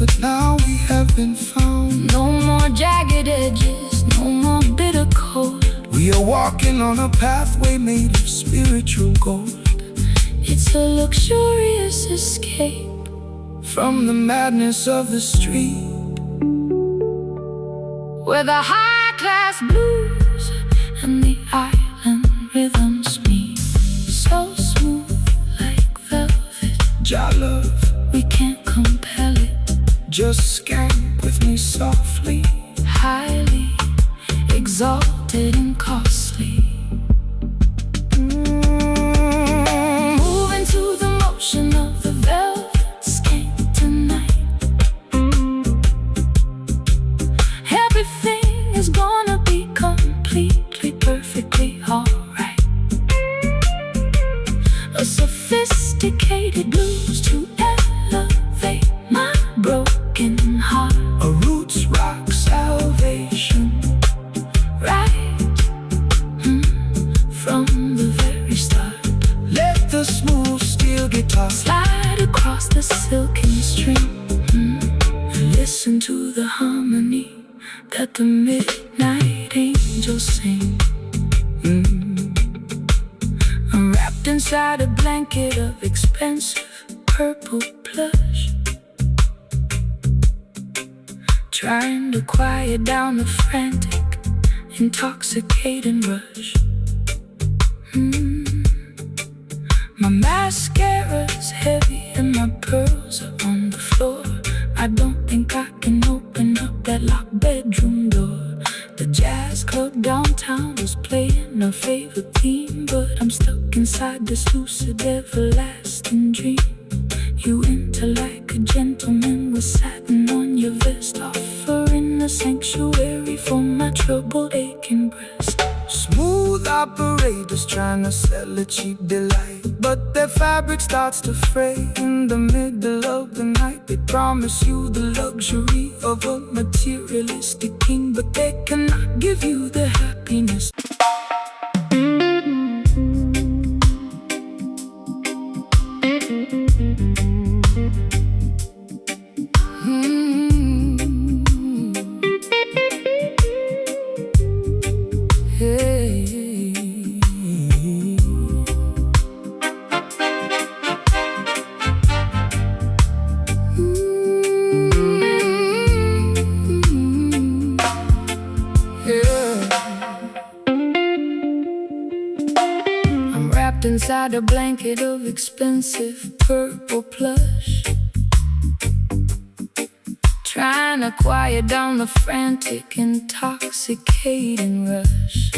but now we have been found. No more jagged edges, no more bitter cold. We are walking on a pathway made of spiritual gold. It's a luxurious escape from the madness of the street, where the high-class blues and the island rhythms meet. So smooth like velvet, Jah love, we can't compel it. just skank with me softly. Highly exalted and costly. Moving to the motion of the velvet skank tonight. Everything is gonna be completely, perfectly alright. A sophisticated blues to elevate my broken heart. A roots rock salvation, Right, from the very start. let the smooth steel guitar Slide across the silken string, and listen to the harmony that the midnight angels sing. I'm wrapped inside a blanket of expensive purple plush, trying to quiet down the frantic, intoxicating rush. My mascara's heavy and my pearls are on the floor. I don't think I can open up that locked bedroom door. The jazz club downtown is playing our favorite theme, but I'm stuck inside this lucid, everlasting dream. You enter like a gentleman with satin on your vest, offering a sanctuary for my troubled, aching breast. Smooth operators trying to sell a cheap delight, but their fabric starts to fray in the middle of the night. They promise you the luxury of a materialistic king, but they cannot give you the happiness. Inside a blanket of expensive purple plush, trying to quiet down the frantic, intoxicating rush.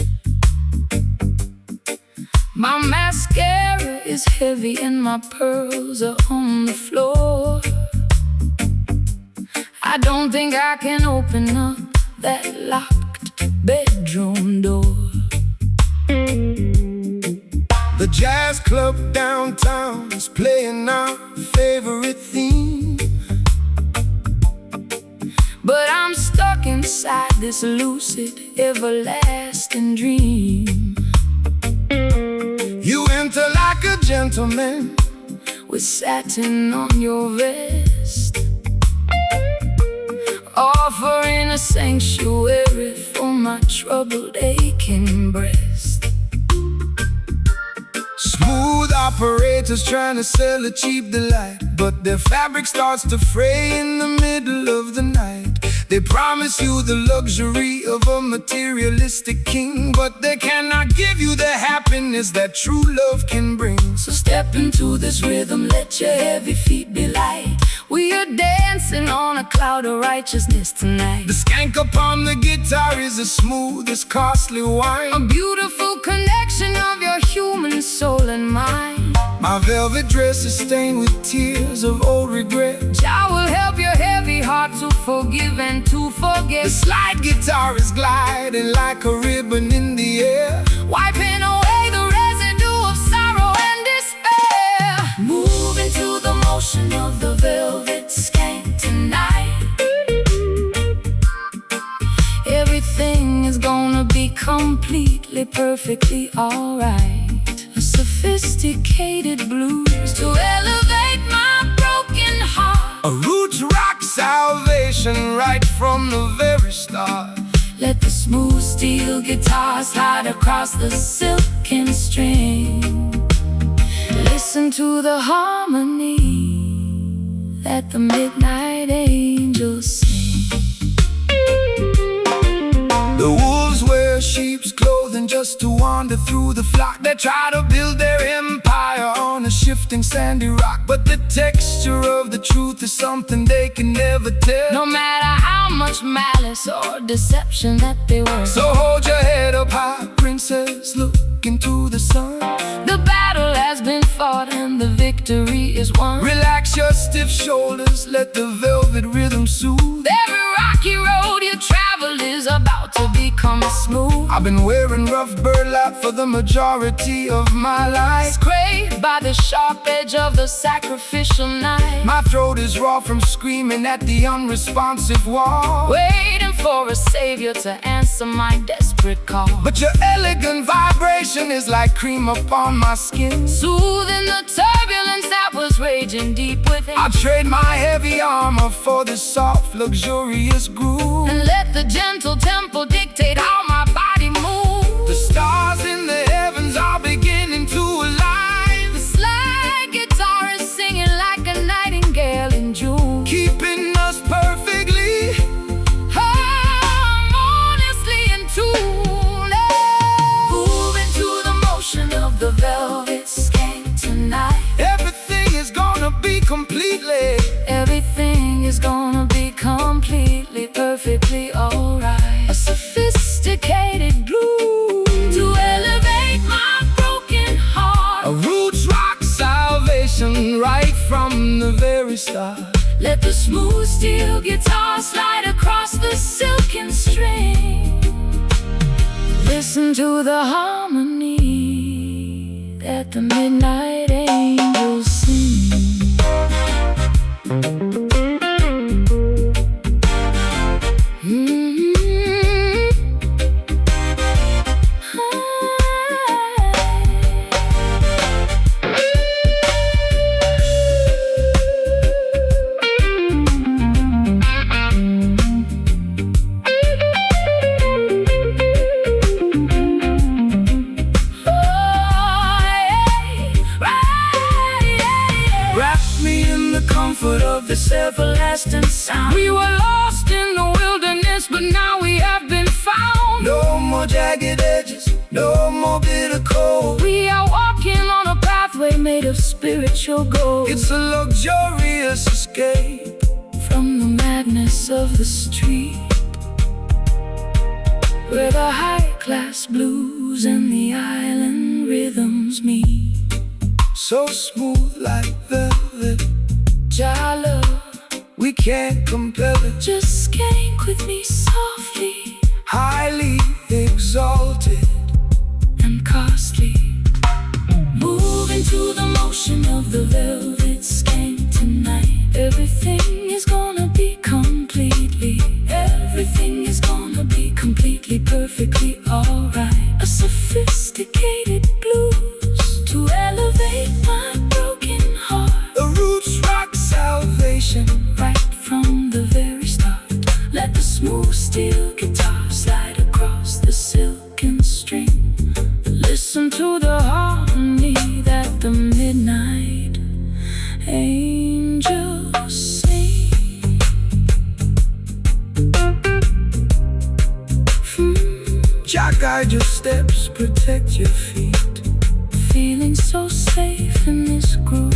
My mascara is heavy and my pearls are on the floor. I don't think I can open up that locked bedroom door. The jazz club downtown is playing our favorite theme, but I'm stuck inside this lucid, everlasting dream. You enter like a gentleman with satin on your vest, offering a sanctuary for my troubled, aching breast. Smooth operators trying to sell a cheap delight, but their fabric starts to fray in the middle of the night. They promise you the luxury of a materialistic king, but they cannot give you the happiness that true love can bring. So step into this rhythm, let your heavy feet be light. We are dancing on a cloud of righteousness tonight. The skank upon the guitar is as smooth as costly wine, a beautiful connection of your human soul and mind. My velvet dress is stained with tears of old regret. Jah will help your heavy heart to forgive and to forget. The slide guitar is gliding like a ribbon in the air, wiping away the residue of sorrow and despair. Moving to the motion of the velvet skank tonight. Everything is gonna be completely, perfectly alright. A sophisticated blues to elevate my broken heart. A roots rock sound right from the very start. Let the smooth steel guitar slide across the silken string. Listen to the harmony that the midnight angels sing. The wolves wear sheep's clothing just to wander through the flock. They try to build their empire on a shifting sandy rock, but the texture of the truth is something they can never tell, no matter how much malice or deception that they were. So hold your head up high, princess, look into the sun. The battle has been fought and the victory is won. Relax your stiff shoulders, let the velvet rhythm soothe. Every rocky road you travel is about to become smooth. I've been wearing rough burlap for the majority of my life, scraped by the sharp edge of the sacrificial knife. My throat is raw from screaming at the unresponsive wall, waiting for a savior to answer my desperate call. But your elegant vibration is like cream upon my skin, soothing the turbulence that was raging deep within. I'll trade my heavy armor for this soft, luxurious groove, and let the gentle tempo dictate how my body moves. The stars in the heavens are beginning to align. The slide guitar is singing like a nightingale in June, keeping us perfectly harmoniously in tune. Moving to the motion of the velvet skank tonight. Everything is gonna be completely, everything is gonna be completely, perfectly alright. A sophisticated blues to elevate my broken heart. A roots rock salvation right from the very start. Let the smooth steel guitar slide across the silken string. Listen to the harmony that the midnight angels sing. Of this everlasting sound. We were lost in the wilderness, but now we have been found. No more jagged edges, no more bitter cold. We are walking on a pathway made of spiritual gold. It's a luxurious escape from the madness of the street, where the high-class blues and the island rhythms meet. So smooth like velvet, Jala, we can't compel it. Just skank with me softly, highly exalted and costly. Moving to the motion of the velvet skank tonight. Everything is gonna be completely, everything is gonna be completely, perfectly alright. A sophisticated blues to elevate my broken heart. A roots rock salvation right from the very start. Let the smooth steel guitar slide across the silken string. Listen to the harmony that the midnight angels sing. Jah guide your steps, protect your feet. Feeling so safe in this groove.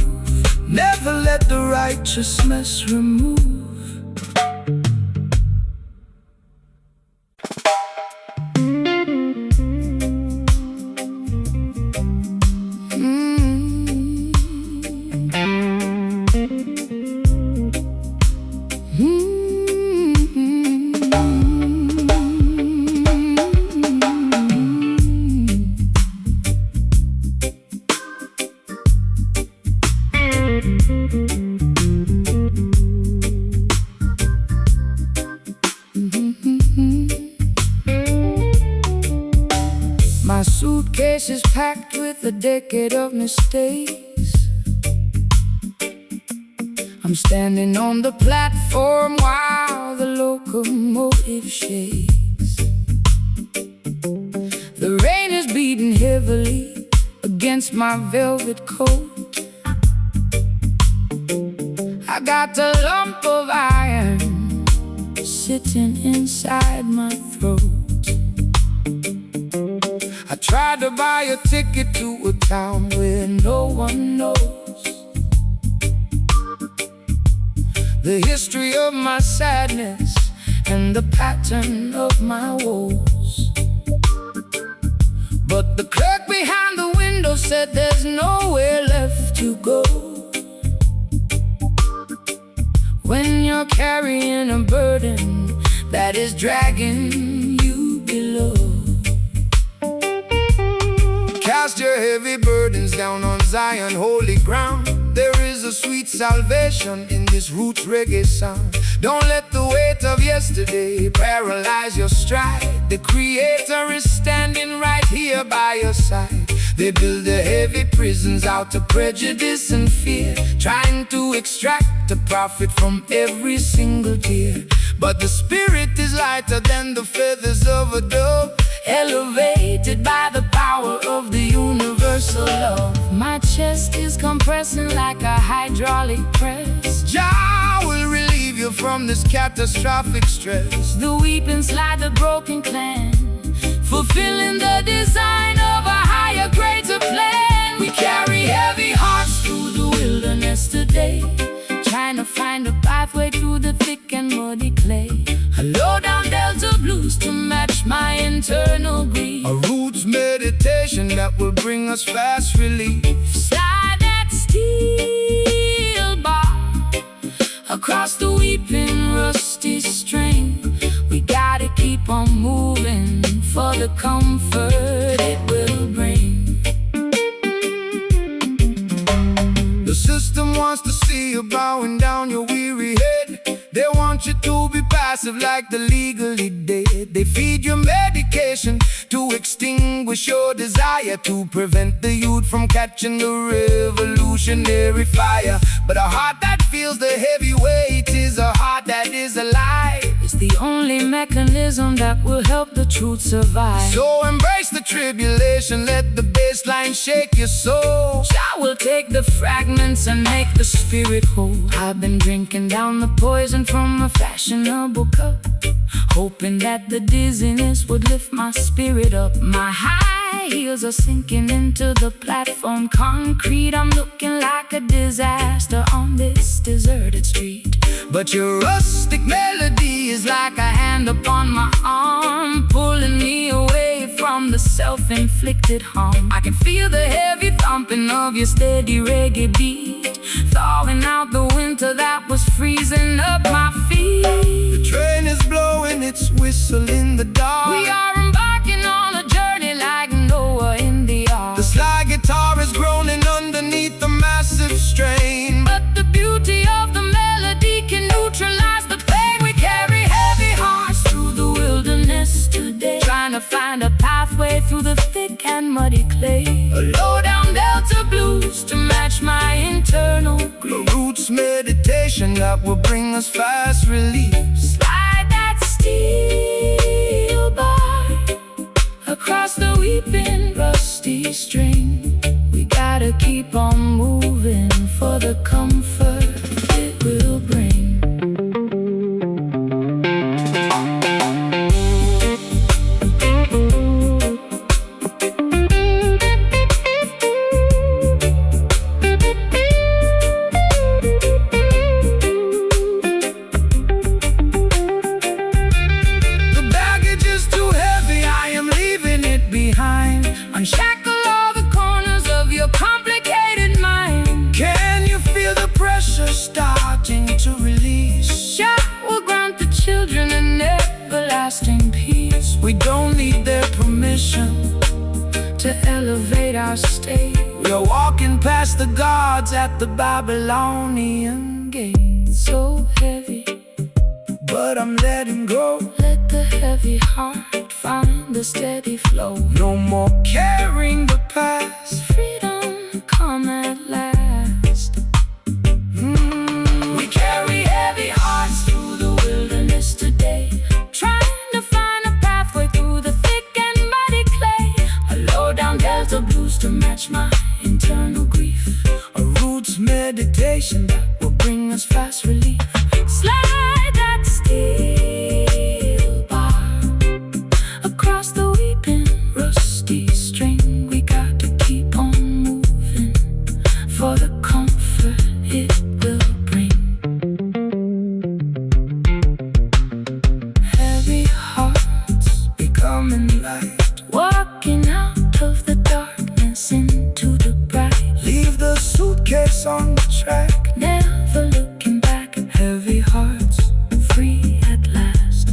Never let the righteousness remove. My suitcase is packed with a decade of mistakes. I'm standing on the platform while the locomotive shakes. The rain is beating heavily against my velvet coat. I got a lump of iron sitting inside my throat. I tried to buy a ticket to a town where no one knows the history of my sadness and the pattern of my woes. But the clerk behind the window said there's nowhere left to go when you're carrying a burden that is dragging you below. Cast your heavy burdens down on Zion, holy ground. There is a sweet salvation in this roots reggae sound. Don't let the weight of yesterday paralyze your stride. The Creator is standing right here by your side. They build the heavy prisons out of prejudice and fear, trying to extract a profit from every single tear. But the spirit is lighter than the feathers of a dove, elevated by the power of the universal love. My chest is compressing like a hydraulic press. Jah will relieve you from this catastrophic stress. The weeping slide the broken clan, fulfilling the design of a higher, greater plan. We carry heavy hearts through the wilderness today, trying to find a pathway through the thick and muddy clay. A low-down delta blues to match my internal grief. A roots meditation that will bring us fast relief. Slide that steel bar across the weeping rusty string. We gotta keep on moving for the comfort it will bring. The system wants to see you bowing down your weary head. They want you to be passive like the legally dead. They feed you medication to extinguish your desire, to prevent the youth from catching the revolutionary fire. But a heart that feels the heavy weight is a heart that is alive. It's the only mechanism that will help the truth survive. So embrace the tribulation, let the baseline shake your soul. Jah will take the fragments and make the spirit whole. I've been drinking down the poison from a fashionable cup, hoping that the dizziness would lift my spirit up. My high heels are sinking into the platform concrete. I'm looking like a disaster on this deserted street. But your rustic melody is like a hand upon my arm, pulling me away from the self-inflicted harm. I can feel the heavy thumping of your steady reggae beat, thawing out the winter that was freezing up my feet. The train is blowing its whistle in the dark. We are embarking on a journey like Noah in the ark. The slide guitar is groaning underneath the massive strain, but the beauty of the melody can neutralize the pain. We carry heavy hearts through the wilderness today, trying to find a pathway through the thick and muddy clay. A low-down delta blues to match my internal grief. A roots meditation that will bring us fast relief. Slide that steel bar across the weeping rusty string. We gotta keep on moving for the comfort it will bring. Unshackle all the corners of your complicated mind. Can you feel the pressure starting to release? Jah will grant the children an everlasting peace. We don't need their permission to elevate our state. We're walking past the gods at the Babylonian gate. So heavy, but I'm letting go. Let the heavy heart find the steady flow. No more carrying the past. Freedom come at last. We sensation that will bring us fast relief. Slide that steel bar across the weeping rusty string. We got to keep on moving for the comfort it will bring. Heavy hearts becoming light, walking out of the darkness into the bright. Leave the suitcase on the track, Never looking back. Heavy hearts, free at last.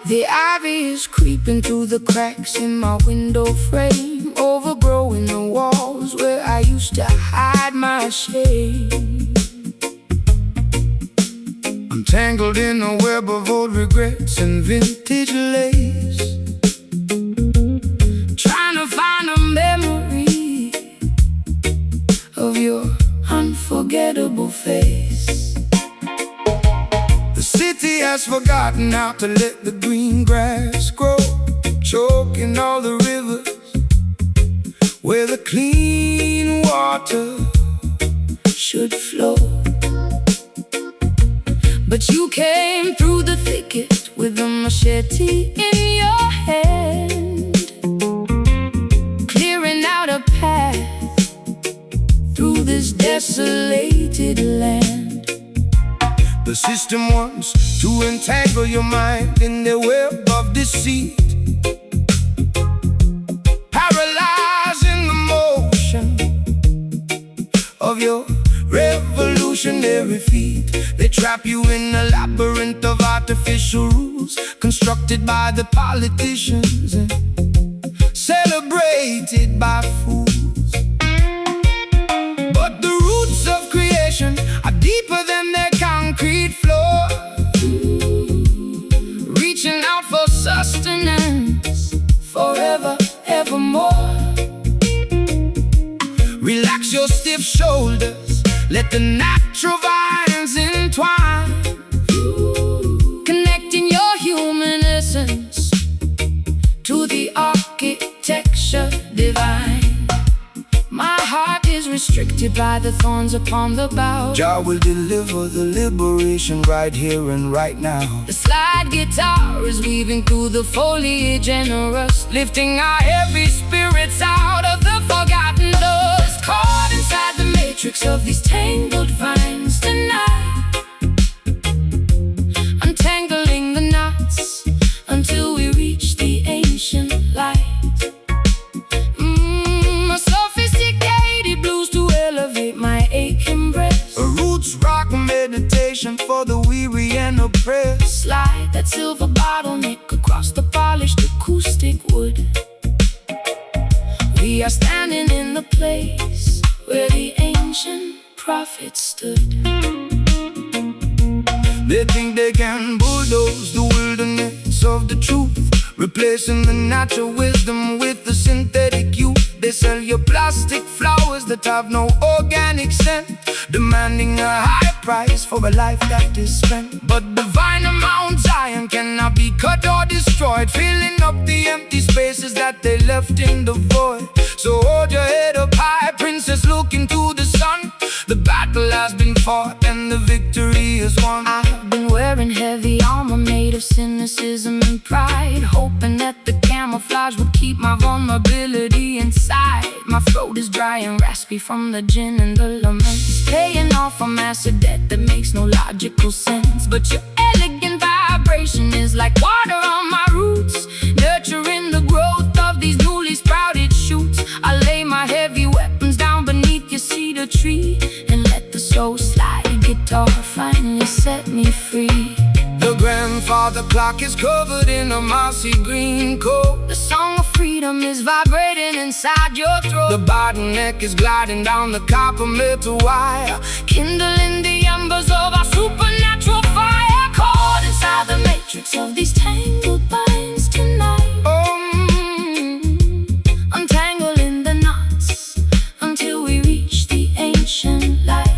The ivy is creeping through the cracks in my window frame, overgrowing the walls where I used to hide my shame. I'm tangled in a web of old regrets and vintage lace, Trying to find a memory of your unforgettable face. The city has forgotten how to let the green grass grow, choking all the rivers where the clean water Should flow. But you came through the thicket with a machete in your hand, clearing out a path through this desolated land. The system wants to entangle your mind in their web of deceit, paralyzing the motion of your revolutionary feet. They trap you in a labyrinth of artificial rules constructed by the politicians and celebrated by fools. But the roots of creation are deeper than their concrete floor, Reaching out for sustenance forever, evermore. Relax your stiff shoulders, let the natural vines entwine, Connecting your human essence to the architecture divine. My heart is restricted by the thorns upon the bough. Jah will deliver the liberation right here and right now. The slide guitar is weaving through the foliage generous, lifting our heavy spirits out of the forgotten dust. Caught inside the matrix of these tangled vines tonight, untangling the knots until we reach the ancient light. A sophisticated blues to elevate my aching breast. A roots rock meditation for the weary and oppressed. Slide that silver bottleneck across the polished acoustic wood. We are standing in the place where the ancient prophets stood. They think they can bulldoze the wilderness of the truth, replacing the natural wisdom with the synthetic youth. They sell you plastic flowers that have no organic scent, demanding a high price for a life that is spent. But the vine of Mount Zion cannot be cut or destroyed, filling up the empty spaces that they left in the void. So hold your head up high, princess, look into the sun. The battle has been fought and the victory is won. I've been wearing heavy armor made of cynicism and pride, hoping that the camouflage would keep my vulnerability inside. My throat is dry and raspy from the gin and the laments, paying off a massive debt that makes no logical sense. But your elegant vibration is like water on my roots, nurturing the growth of these newly sprouted shoots. I lay my heavy weapons down beneath The guitar finally set me free. The grandfather clock is covered in a mossy green coat. The song of freedom is vibrating inside your throat. The bottleneck is gliding down the copper metal wire, kindling the embers of our supernatural fire. Caught inside the matrix of these tangled binds tonight. Untangling the knots until we reach the ancient light.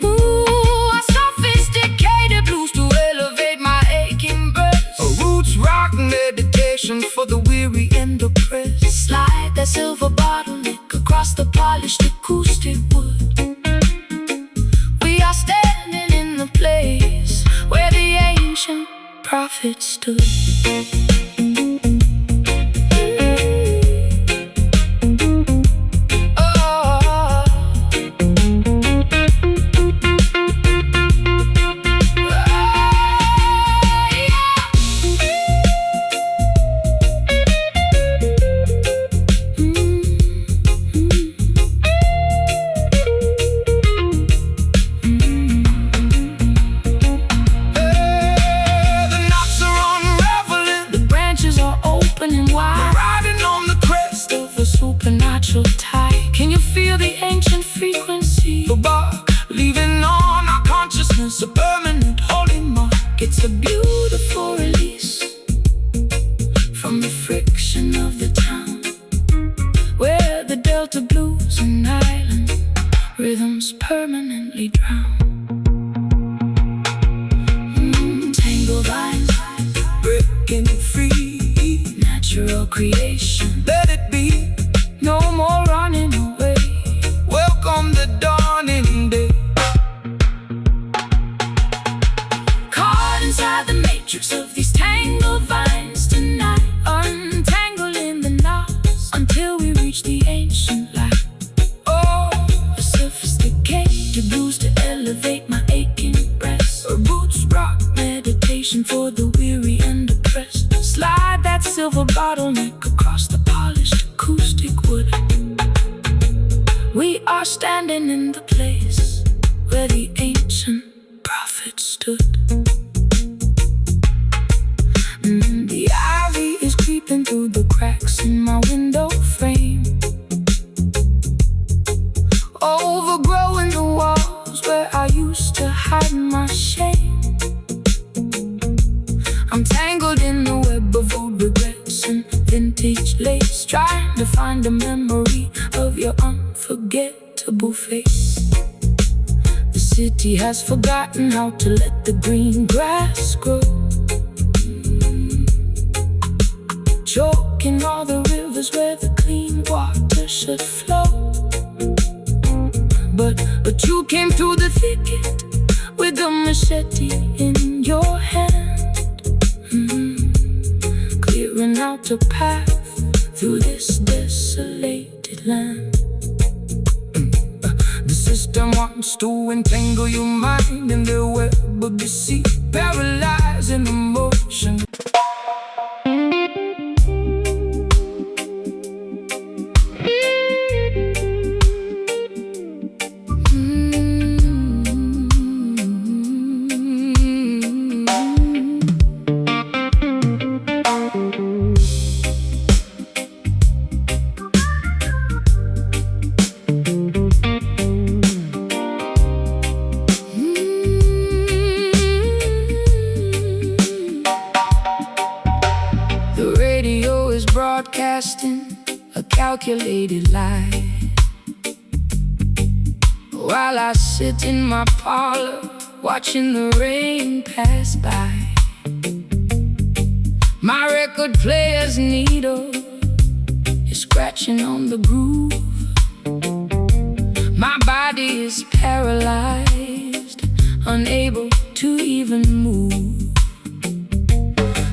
Ooh, a sophisticated blues to elevate my aching breast. A roots rock meditation for the weary and oppressed. Slide that silver bottleneck across the polished acoustic wood. We are standing in the place where the ancient prophet stood. Can you feel the ancient frequency? The bark leaving on our consciousness a permanent holy mark. It's a beautiful release from the friction of the town, where the Delta blues and island rhythms permanently drown. Tangled vines Breaking free, natural creation. let it be. No more running away. Welcome the dawning day. Caught inside the matrix of these tangled vines tonight. Untangling the knots until we reach the ancient light. Oh, A sophisticated blues to elevate my aching breast. a roots rock Meditation for the weary and oppressed. Slide that silver bottleneck across the polished acoustic wood. We are standing in the place where the ancient prophet stood. The ivy is creeping through the cracks in my window frame, overgrowing the walls where I used to hide my shame. I'm tangled in the web of old regrets and vintage lace, trying to find a memory of your unforgettable face. The city has forgotten how to let the green grass grow, choking all the rivers where the clean water should flow. But you came through the thicket with a machete in your hand, clearing out a path through this desolated land. The system wants to entangle your mind in their web of deceit, paralyzing emotion. Broadcasting a calculated lie, while I sit in my parlor watching the rain pass by. My record player's needle is scratching on the groove. My body is paralyzed, unable to even move.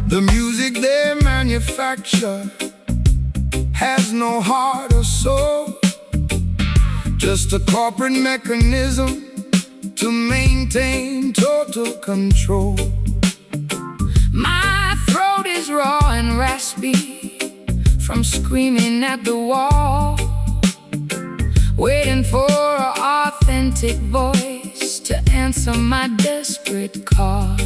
The music they manufacture has no heart or soul, just a corporate mechanism to maintain total control. My throat is raw and raspy from screaming at the wall, waiting for an authentic voice to answer my desperate call.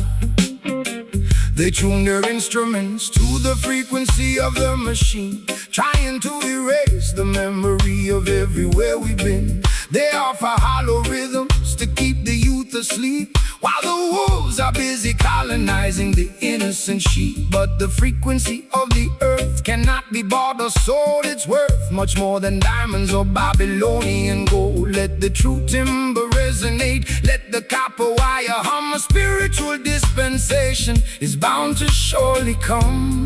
They tune their instruments to the frequency of the machine, trying to erase the memory of everywhere we've been. They offer hollow rhythms to keep the youth asleep, while the wolves are busy colonizing the innocent sheep. But the frequency of the earth cannot be bought or sold. It's worth much more than diamonds or Babylonian gold. Let the true timber resonate, let the copper wire hum. A spiritual dispensation is bound to surely come.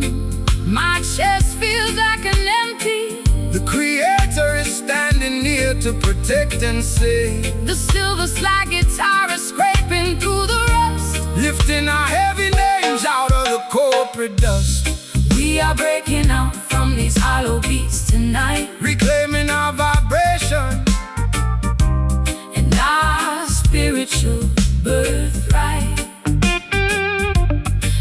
My chest feels like an empty. The Creator is standing near to protect and save. The silver slide guitar is scraping through the rust, Lifting our heavy names out of the corporate dust. we are breaking out from these hollow beats tonight, Reclaiming our vibration. and our spiritual birthright.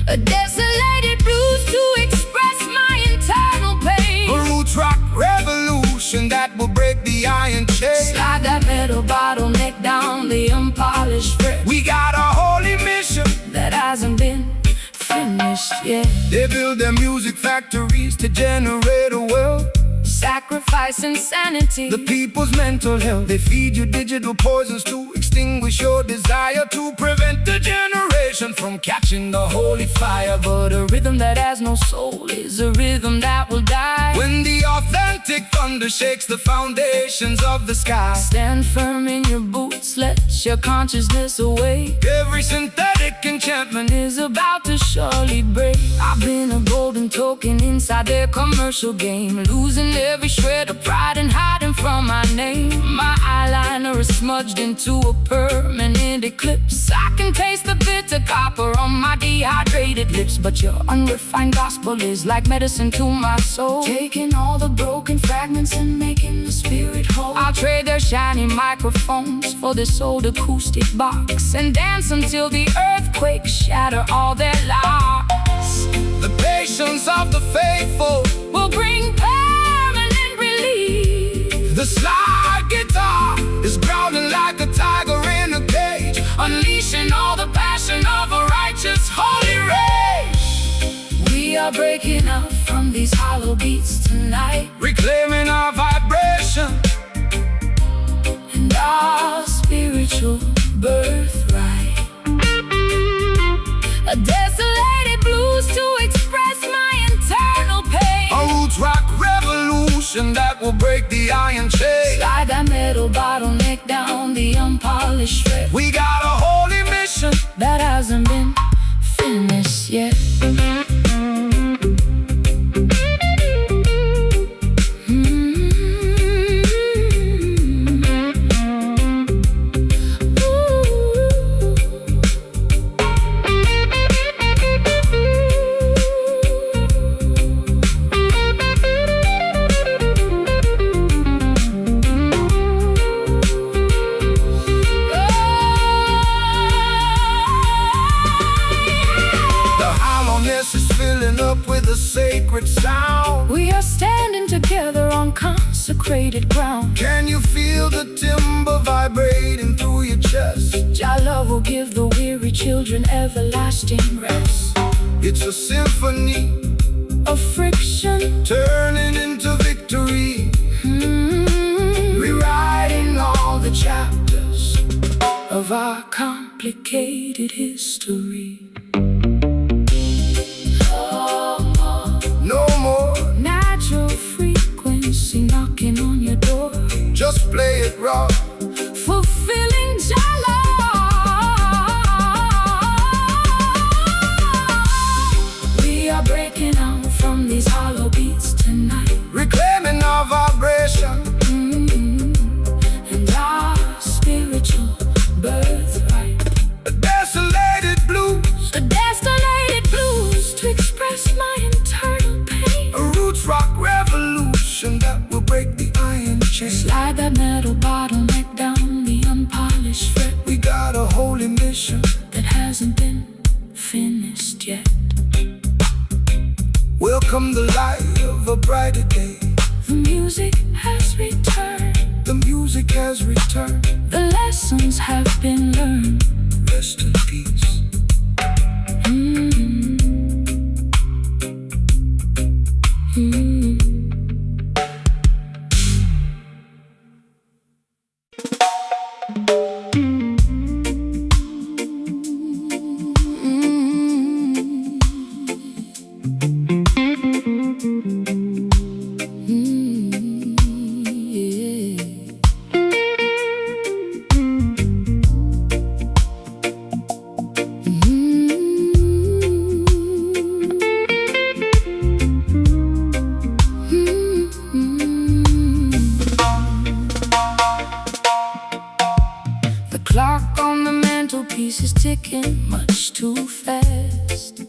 A desolated blues to express my internal A pain. roots rock revolution that will break the iron chain. Slide that metal bottleneck down the unpolished fret We got a holy mission. that hasn't been finished yet. They build their music factories to generate a wealth, Sacrifice insanity. the people's mental health. They feed you digital poisons to extinguish your desire, to prevent the generation from catching the holy fire. But a rhythm that has no soul is a rhythm that will die. When the authentic thunder shakes the foundations of the sky, Stand firm in your boots, let your consciousness awake. every synthetic enchantment Is about to surely break. I've been a golden token inside their commercial game, losing every shred of pride and hiding from my name. My eyeliner is smudged into a permanent eclipse. I can taste the bitter copper on my dehydrated lips, but your unrefined gospel is like medicine to my soul, taking all the broken fragments and making the spirit whole. I'll trade their shiny microphones for this old acoustic box, and dance until the earthquakes shatter all their locks. the patience of the faithful. Will bring permanent relief. The slide guitar is growling like a tiger in a cage, Unleashing all the passion of a righteous holy rage. We are breaking out from these hollow beats tonight, reclaiming our vibration. and our spiritual birthright. A desolated blues to express my internal pain. A roots rock revolution that will break the iron chain. Slide that metal bottleneck down the unpolished fret We got a holy mission. that hasn't been finished yet. Sacred sound. We are standing together on consecrated ground. Can you feel the timber vibrating through your chest? Jah love will give the weary children everlasting rest. It's a symphony A friction, turning into victory, rewriting all the chapters of our complicated history. no more. Natural frequency knocking on your door, Just play it raw. fulfilling Jah love. We are breaking out from these hollow beats tonight, Reclaiming our vibration. and our spiritual birthright. A desolated blues. A desolated blues to express my internal pain. A roots rock revolution that will break the iron chain. Slide that metal bottleneck down the unpolished fret We got a holy mission. that hasn't been finished yet. Welcome the light of a brighter day. The music has returned. The music has returned. The lessons have been learned. Rest in peace. Clock on the mantelpiece is ticking much too fast.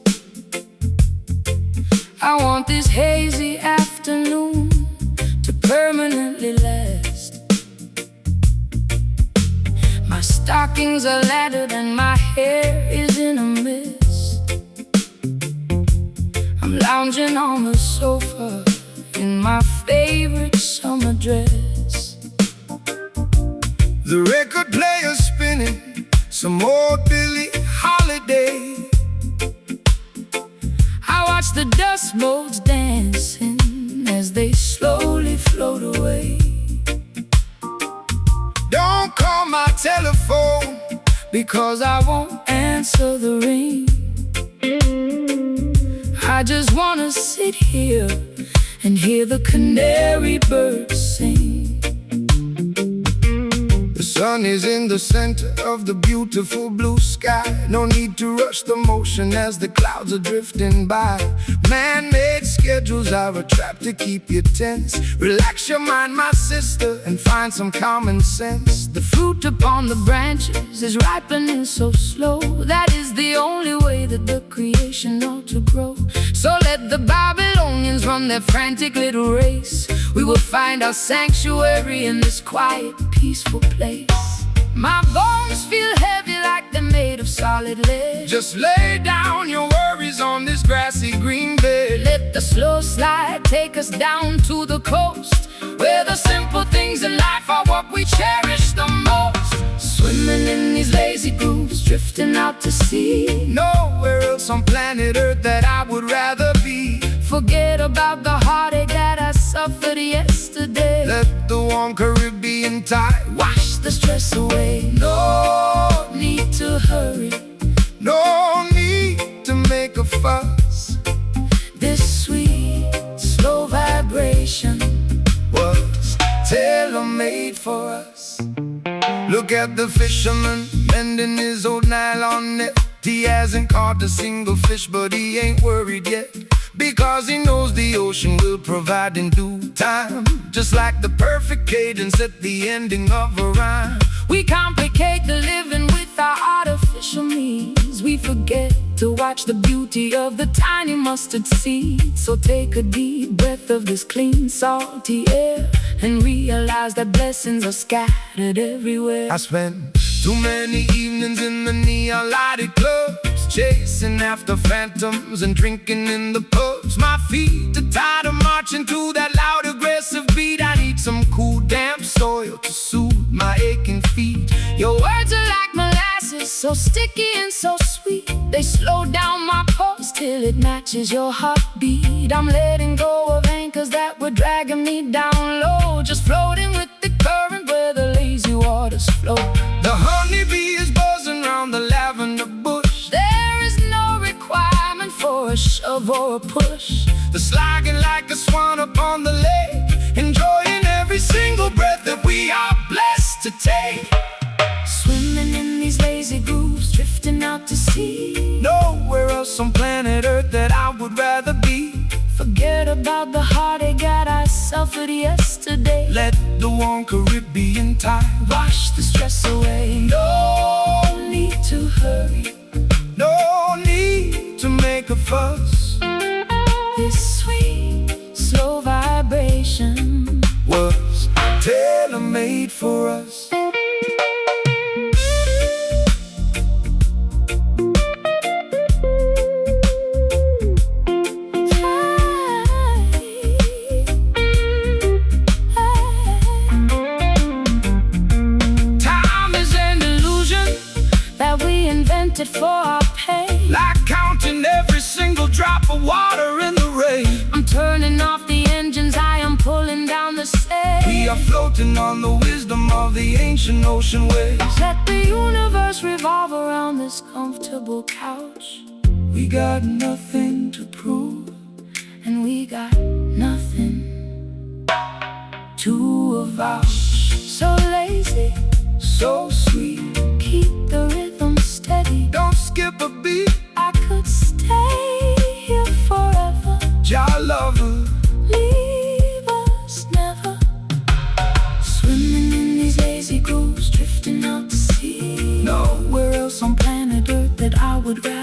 I want this hazy afternoon to permanently last. My stockings are laddered and my hair is in a mess. I'm lounging on the sofa in my favorite summer dress. The record player's spinning some more Billie Holiday. I watch the dust motes dancing as they slowly float away. Don't call my telephone because I won't answer the ring. I just wanna sit here and hear the canary birds sing. The sun is in the center of the beautiful blue sky. No need to rush the motion as the clouds are drifting by. Man-made schedules are a trap to keep you tense. Relax your mind, my sister, and find some common sense. The fruit upon the branches is ripening so slow. That is the only way that the creation ought to grow. So let the Babylonians run their frantic little race. We will find our sanctuary in this quiet, peaceful place. My bones feel heavy like they're made of solid lead. Just lay down your worries on this grassy green bed. Let the slow slide take us down to the coast, where the simple things in life are what we cherish the most. Swimming in these lazy grooves, drifting out to sea. Nowhere else on planet Earth that I would rather be. Forget about the heartache that I suffered yesterday. Let the warm Caribbean tide wash the stress away. No need to hurry, no need to make a fuss. This sweet, slow vibration was tailor-made for us. Look at the fisherman mending his old nylon net. He hasn't caught a single fish, but he ain't worried yet, because he knows the ocean will provide in due time. Just like the perfect cadence at the ending of a rhyme. We complicate the living with our artificial means. We forget to watch the beauty of the tiny mustard seed. So take a deep breath of this clean, salty air and realize that blessings are scattered everywhere. I spent too many evenings in the neon lighted clubs, chasing after phantoms and drinking in the pubs. My feet are tired of marching to that loud aggressive beat. I need some cool damp soil to soothe my aching feet. Your words are like molasses, so sticky and so sweet. They slow down my pulse till it matches your heartbeat. I'm letting go of anchors that were dragging me down low, just floating with the current where the lazy waters flow. The honeybee is buzzing round the lavender bush. There is no requirement for a shove or a push. The slogging like a swan upon the lake, enjoying every single breath that we are blessed to take. Swimming in these lazy grooves, drifting out to sea. Nowhere else on planet Earth that I would rather be. Forget about the heartache that I suffered yesterday. Let the warm Caribbean tide wash the stress away. No need to hurry, no need to make a fuss. This sweet, slow vibration was tailor-made for us. invented for our pain. Like counting every single drop of water in the rain. I'm turning off the engines, I am pulling down the sails. We are floating on the wisdom of the ancient ocean waves. Let the universe revolve around this comfortable couch. We got nothing to prove, and we got nothing to avouch. So lazy, so sweet, keep the rhythm steady. don't skip a beat. I could stay here forever. Jah lover, Leave us never. Swimming in these lazy grooves, drifting out to sea. nowhere Where else on planet Earth that I would rather